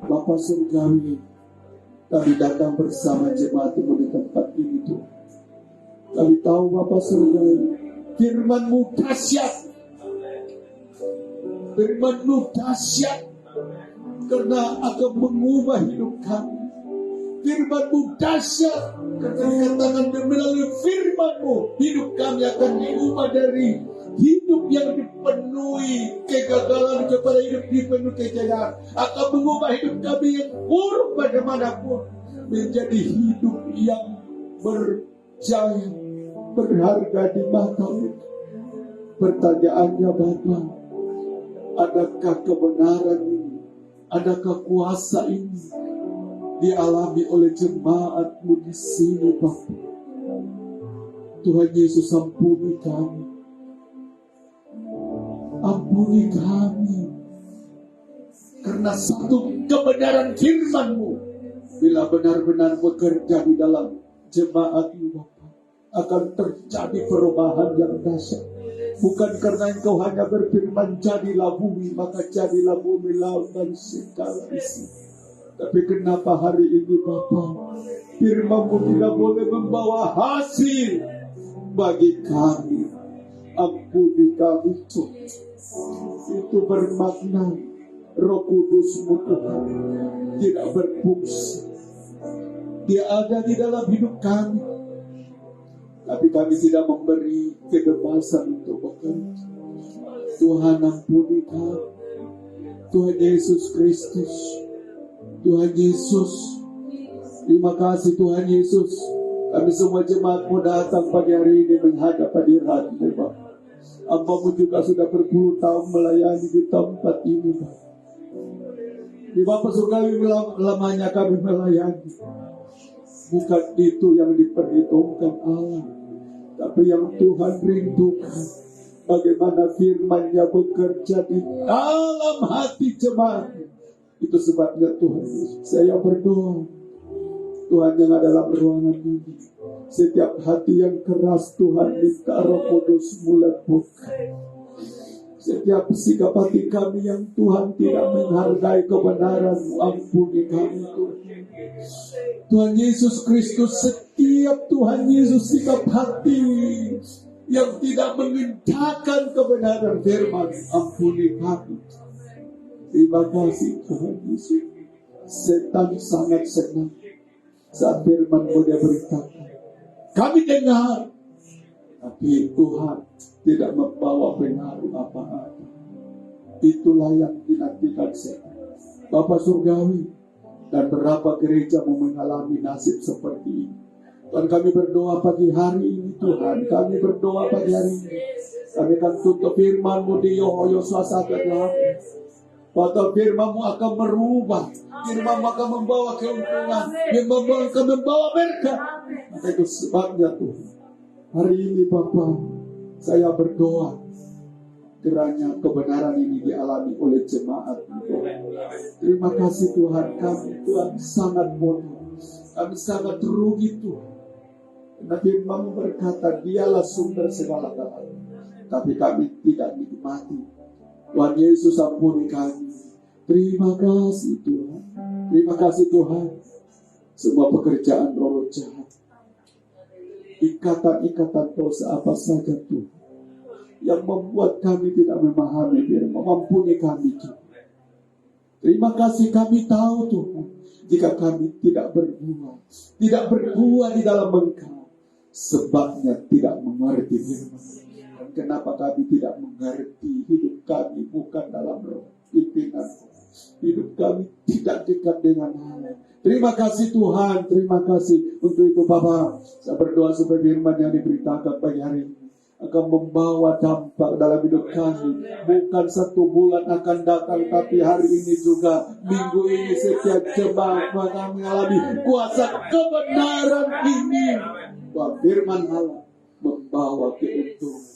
[SPEAKER 2] Bapa Surgawi, kami datang bersama jemaat-Mu di tempat ini Tuhan. Kami tahu Bapa Surgawi, firman-Mu dahsyat. Firman-Mu dahsyat karena akan mengubah hidup kami. Firman-Mu dahsyat karena dikatakan melalui firman-Mu hidup kami akan diubah dari hidup yang dipenuhi kegagalan kepada hidup dipenuhi kejayaan, akan mengubah hidup kami yang buruk bagaimanapun menjadi hidup yang berjaya, berharga di mata-Mu. Pertanyaannya Bapa, Adakah kebenaran ini, adakah kuasa ini dialami oleh jemaat-Mu di sini, Bapa? Tuhan Yesus, ampuni kami. Ampuni kami. Karena satu kebenaran firman-Mu, bila benar-benar bekerja di dalam jemaat-Mu, Bapa, akan terjadi perubahan yang dahsyat. Bukan karena Engkau hanya berfirman, jadilah bumi, maka jadilah bumi, laut, dan segala isi. Tapi kenapa hari ini, Bapa, firman-Mu tidak boleh membawa hasil bagi kami? Ampuni kami, Tuhan. Itu bermakna Roh Kudus-Mu, Tuhan, tidak berfungsi. Dia ada di dalam hidup kami, tapi kami tidak memberi kebebasan untuk bekerja. Tuhan, ampuni kami. Tuhan Yesus Kristus, Tuhan Yesus, terima kasih Tuhan Yesus. Kami semua jemaat-Mu datang pagi hari ini menghadap hadirat-Mu, Bapa. Hamba-Mu juga sudah berpuluh tahun melayani di tempat ini, Bapa. Di Bapa Surgawi lamanya kami melayani. Bukan itu yang diperhitungkan Allah, tapi yang Tuhan rindukan, bagaimana firman-Nya bekerja di dalam hati jemaat. Itu sebabnya Tuhan Yesus, saya berdoa, Tuhan yang ada dalam ruangan ini, setiap hati yang keras Tuhan minta Roh Kudus mulai buka. Setiap sikap hati kami yang Tuhan tidak menghargai kebenaran, ampuni kami, Tuhan. Tuhan Yesus Kristus, setiap Tuhan Yesus sikap hati yang tidak menginginkan kebenaran firman, ampuni kami. Terima kasih Tuhan Yesus. Setan sangat senang saat firman-Mu dia beritakan. Kami dengar, tapi Tuhan tidak membawa pengaruh apa-apa. Itulah yang dinantikan setan. Bapa Surgawi, dan berapa gereja mau mengalami nasib seperti ini. Dan kami berdoa pagi hari ini, Tuhan. Kami berdoa pagi hari ini. Kami akan tutup firman-Mu di Yosua 1:8. Padahal firman-Mu akan merubah. Firman-Mu akan membawa keuntungan. Firman-Mu akan membawa berkat. Maka itu sebabnya Tuhan, hari ini Bapa, saya berdoa kiranya kebenaran ini dialami oleh jemaat Tuhan. Terima kasih Tuhan, kami Tuhan sangat bodoh. Kami sangat rugi Tuhan. Karena firman-Mu berkata, Dialah sumber segala galanya. Tapi kami tidak nikmati. Tuhan Yesus, ampuni kami. Terima kasih Tuhan. Terima kasih Tuhan. Semua pekerjaan roh jahat, ikatan-ikatan dosa apa saja Tuhan, yang membuat kami tidak memahami firman, mengampuni kami Tuhan. Terima kasih, kami tahu Tuhan, jika kami tidak berbuah di dalam Engkau, sebabnya tidak mengerti firman. Dan kenapa kami tidak mengerti, hidup kami bukan dalam roh pimpinan, hidup kami tidak dekat dengan Allah. Terima kasih Tuhan, terima kasih. Untuk itu Bapa, saya berdoa supaya firman yang diberitakan pagi hari ini akan membawa dampak dalam hidup kami. Bukan 1 bulan akan datang, tapi hari ini juga, minggu ini setiap jemaat mengalami kuasa kebenaran ini. Bahwa firman Allah membawa keuntungan,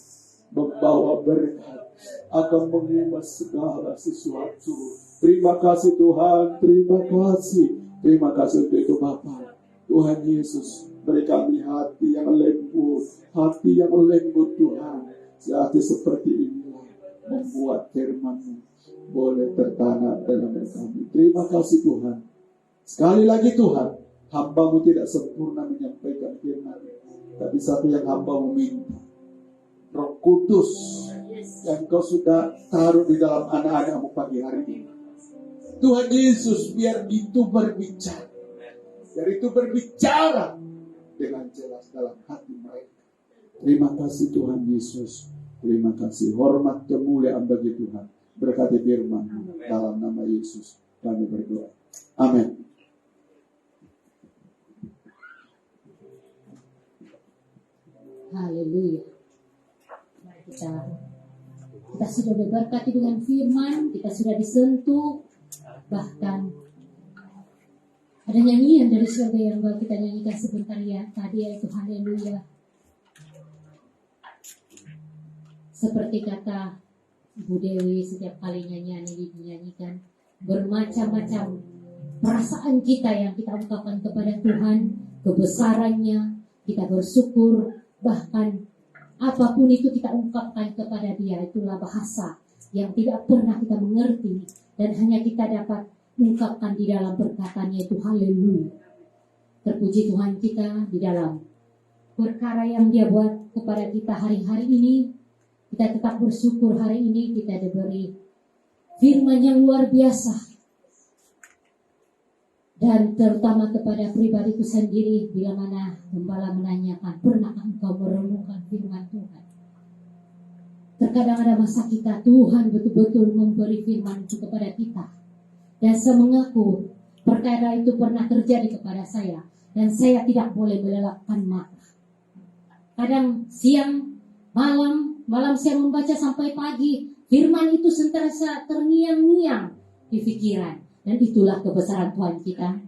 [SPEAKER 2] membawa berkat, akan mengubah segala sesuatu. Terima kasih Tuhan, terima kasih. Terima kasih untuk itu Bapa. Tuhan Yesus, beri kami hati yang lembut, hati yang lembut Tuhan. Hati seperti inilah membuat firman-Mu boleh tertanam dalam kami. Terima kasih Tuhan. Sekali lagi Tuhan, hamba-Mu tidak sempurna menyampaikan firman, tapi satu yang hamba-Mu minta, Roh Kudus yang Kau sudah taruh di dalam anak-anak-Mu pagi hari ini. Tuhan Yesus, biar itu berbicara. Biar itu berbicara dengan jelas dalam hati mereka. Terima kasih Tuhan Yesus. Terima kasih. Hormat kemuliaan bagi Tuhan. Berkati firman dalam nama Yesus kami berdoa. Amin.
[SPEAKER 1] Haleluya. Kita Kita sudah diberkati dengan firman, kita sudah disentuh, bahkan ada nyanyian dari surga yang baru kita nyanyikan sebentar ya tadi, yaitu haleluya. Seperti kata Ibu Dewi, setiap kali nyanyian ini dinyanyikan, bermacam-macam perasaan kita yang kita ungkapkan kepada Tuhan, kebesarannya, kita bersyukur, bahkan apapun itu kita ungkapkan kepada Dia. Itulah bahasa yang tidak pernah kita mengerti dan hanya kita dapat ungkapkan di dalam perkataannya, itu haleluya. Terpuji Tuhan kita di dalam perkara yang Dia buat kepada kita hari-hari ini. Kita tetap bersyukur hari ini kita diberi firman yang luar biasa. Dan terutama kepada pribadiku sendiri, bila mana gembala menanyakan, pernahkah engkau merenungkan firman Tuhan? Terkadang ada masa kita, Tuhan betul-betul memberi firman itu kepada kita. Dan saya mengaku perkara itu pernah terjadi kepada saya. Dan saya tidak boleh melelapkan mata. Kadang siang, malam saya membaca sampai pagi. Firman itu sentiasa terngiang-ngiang di pikiran. Dan itulah kebesaran Tuhan kita.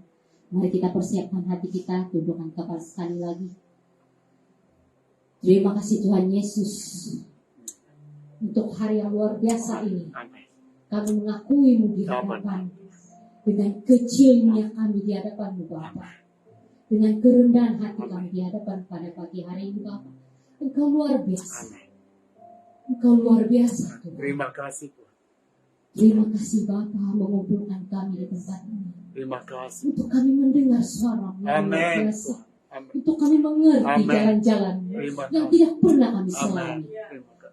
[SPEAKER 1] Mari kita persiapkan hati kita, tundukkan kepala sekali lagi. Terima kasih Tuhan Yesus untuk hari yang luar biasa ini. Kami mengakui-Mu di hadapan, dengan kecilnya kami di hadapan-Mu Bapa, dengan kerendahan hati kami di hadapan pada pagi hari ini Bapa. Engkau luar biasa. Engkau luar biasa Tuhan.
[SPEAKER 3] Terima kasih Tuhan.
[SPEAKER 1] Terima kasih Bapa mengumpulkan kami di tempat ini.
[SPEAKER 3] Terima kasih.
[SPEAKER 1] Untuk kami mendengar suara yang luar biasa. Untuk kami mengerti jalan-jalan yang tidak pernah kami selami.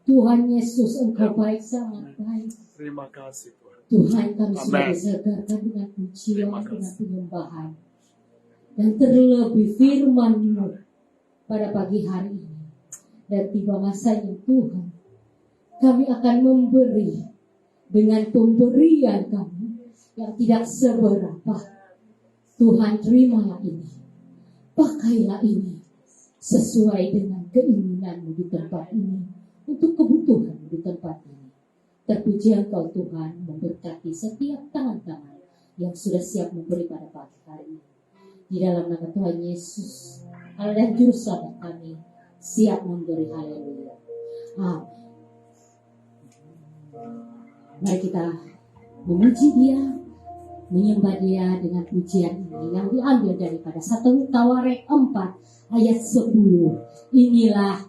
[SPEAKER 1] Tuhan Yesus, Engkau baik, sangat baik.
[SPEAKER 3] Terima kasih Tuhan.
[SPEAKER 1] Tuhan, kami sudah disegarkan dengan pujian, dengan penyembahan. Dan terlebih firman-Mu pada pagi hari ini. Dan tiba masanya Tuhan, kami akan memberi dengan pemberian kami yang tidak seberapa. Tuhan, terimalah ini, pakailah ini sesuai dengan keinginan-Mu di tempat ini, untuk kebutuhan di tempat ini. Terpuji Engkau Tuhan, memberkati setiap tangan-tangan yang sudah siap memberi pada pagi hari ini. Di dalam nama Tuhan Yesus, Allah dan Juru Selamat kami siap memberi. Haleluya. Amin. Mari kita memuji Dia, menyembah Dia dengan pujian ini yang diambil daripada 1 Tawarekh 4 ayat 10. Inilah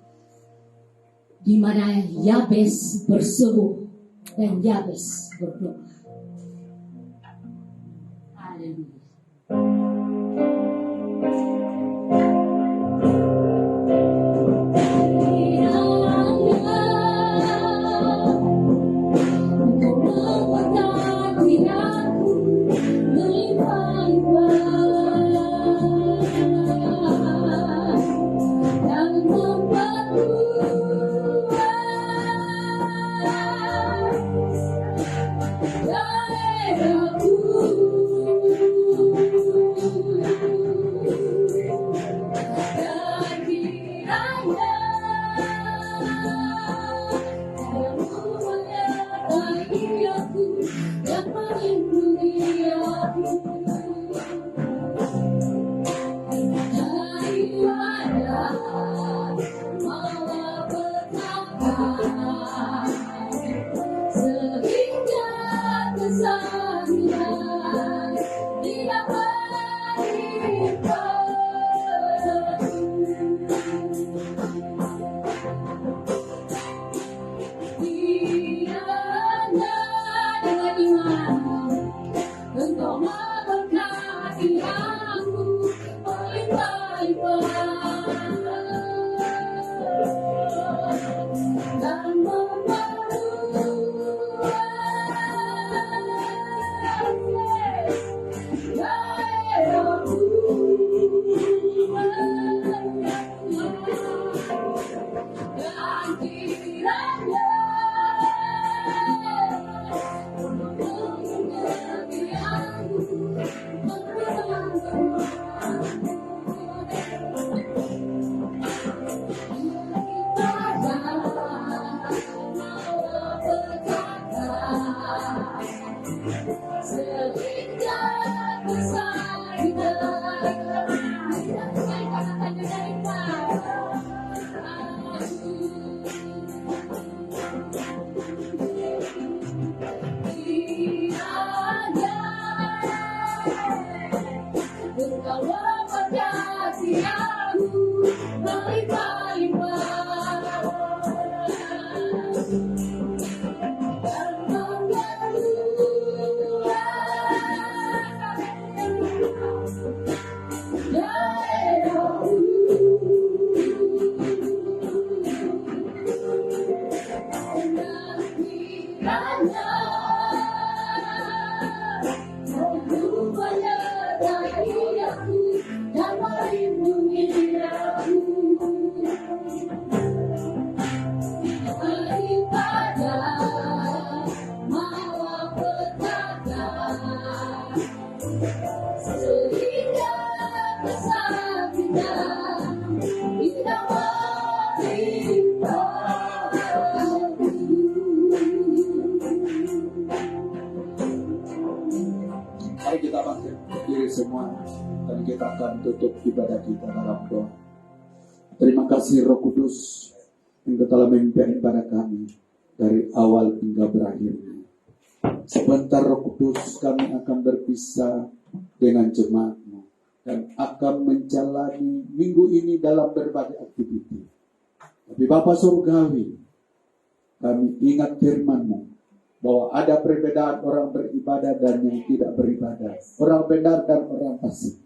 [SPEAKER 1] di mana Yabes berseru dan Yabes berdoa. Haleluya.
[SPEAKER 2] Mari kita bangkit berdiri semua dan kita akan tutup ibadah kita dalam doa. Terima kasih Roh Kudus yang telah memimpin ibadah kami dari awal hingga berakhirnya. Sebentar Roh Kudus kami akan berpisah dengan jemaat-Mu dan akan menjalani minggu ini dalam berbagai aktivitas. Tapi Bapa Surgawi, kami ingat firman-Mu bahwa ada perbedaan orang beribadah dan yang tidak beribadah, orang benar dan orang fasik.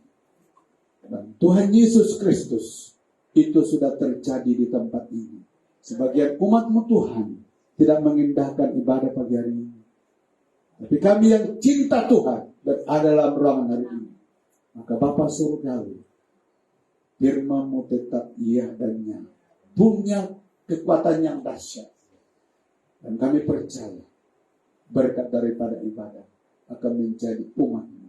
[SPEAKER 2] Dan Tuhan Yesus Kristus itu sudah terjadi di tempat ini. Sebagian umat-Mu Tuhan tidak mengindahkan ibadah pagi hari ini. Tapi kami yang cinta Tuhan berada dalam ruangan hari ini. Maka Bapa Surgawi, firman-Mu tetap iya dan ya. Punya kekuatan yang dahsyat. Dan kami percaya berkat daripada ibadah akan menjadi umat-Mu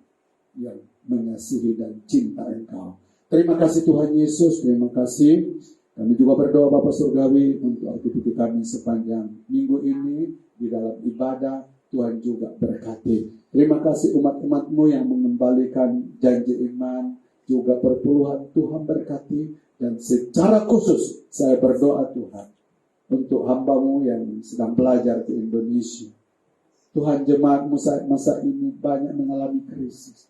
[SPEAKER 2] yang mengasihi dan cinta Engkau. Terima kasih Tuhan Yesus, terima kasih. Kami juga berdoa Bapa Surgawi untuk aktivitas kami sepanjang minggu ini di dalam ibadah. Tuhan juga berkati. Terima kasih umat-umat-Mu yang mengembalikan janji iman, juga perpuluhan. Tuhan berkati. Dan secara khusus saya berdoa Tuhan untuk hamba-Mu yang sedang belajar ke Indonesia. Tuhan, jemaat masa ini banyak mengalami krisis.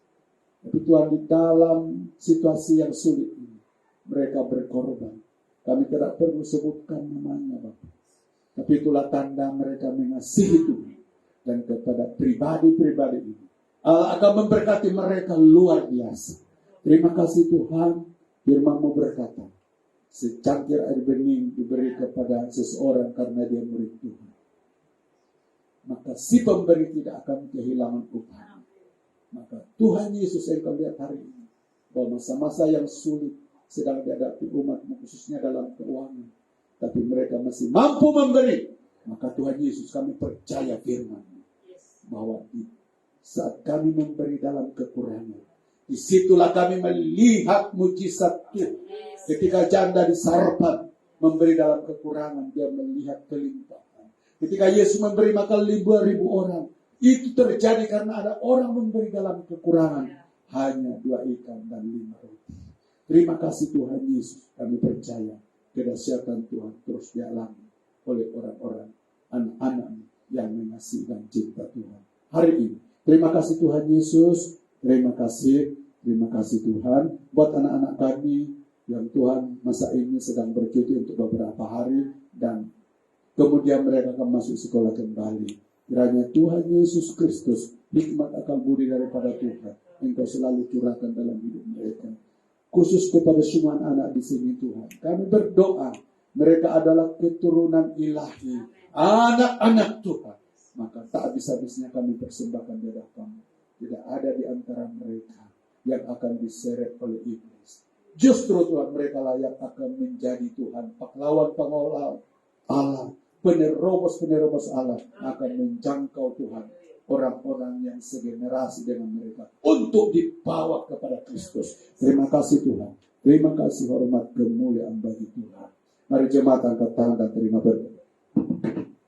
[SPEAKER 2] Tapi Tuhan, di dalam situasi yang sulit ini, mereka berkorban. Kami tidak perlu sebutkan namanya, Bapak. Tapi itulah tanda mereka mengasihi Tuhan. Dan kepada pribadi-pribadi ini, Allah akan memberkati mereka luar biasa. Terima kasih Tuhan, firman-Mu berkata, secangkir air bening diberi kepada seseorang karena dia murid Tuhan. Maka si pemberi tidak akan kehilangan upah. Maka Tuhan Yesus yang kau lihat hari ini, bahwa masa-masa yang sulit sedang dihadapi umat-Mu khususnya dalam keuangan, tapi mereka masih mampu memberi. Maka Tuhan Yesus, kami percaya firman-Mu bahwa di saat kami memberi dalam kekurangan, disitulah kami melihat mujizat Tuhan. Ketika janda di Sarpan memberi dalam kekurangan, dia melihat kelimpahan. Ketika Yesus memberi makan 5.000 orang, itu terjadi karena ada orang memberi dalam kekurangan hanya 2 ikan dan 5 roti. Terima kasih Tuhan Yesus. Kami percaya kedahsyatan Tuhan terus dialami oleh orang-orang, anak-anak yang mengasihi dan cinta Tuhan. Hari ini, terima kasih Tuhan Yesus. Terima kasih Tuhan buat anak-anak kami yang Tuhan masa ini sedang bercuti untuk beberapa hari dan kemudian mereka akan masuk sekolah kembali. Kiranya Tuhan Yesus Kristus, hikmat akal budi daripada Tuhan, Engkau selalu curahkan dalam hidup mereka. Khusus kepada semua anak di sini Tuhan, kami berdoa, mereka adalah keturunan ilahi, anak-anak Tuhan. Maka tak habis-habisnya kami persembahkan di hadapan. Tidak ada di antara mereka yang akan diseret oleh iblis. Justru Tuhan, mereka layak akan menjadi Tuhan, pahlawan-pahlawan Allah, penerobos-penerobos Allah akan menjangkau Tuhan orang-orang yang segenerasi dengan mereka untuk dibawa kepada Kristus. Terima kasih Tuhan. Terima kasih, hormat kemuliaan bagi Tuhan. Mari jemaat angkat tangan dan terima berkat.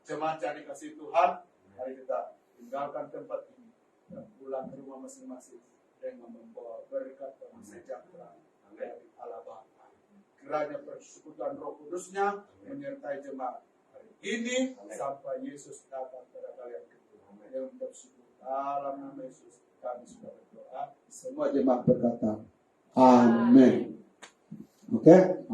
[SPEAKER 3] Jemaat yang dikasihi Tuhan, mari kita tinggalkan tempat ini
[SPEAKER 2] dan pulang ke rumah masing-masing dengan membawa berkat dan sejahtera dari Allah Bapa. Kiranya persekutuan Roh Kudusnya menyertai jemaat hari ini sampai Yesus datang pada kalian kedua. Yang bersyukur dalam nama Yesus kami sudah berdoa. Semua jemaat berkata, Amin. Oke?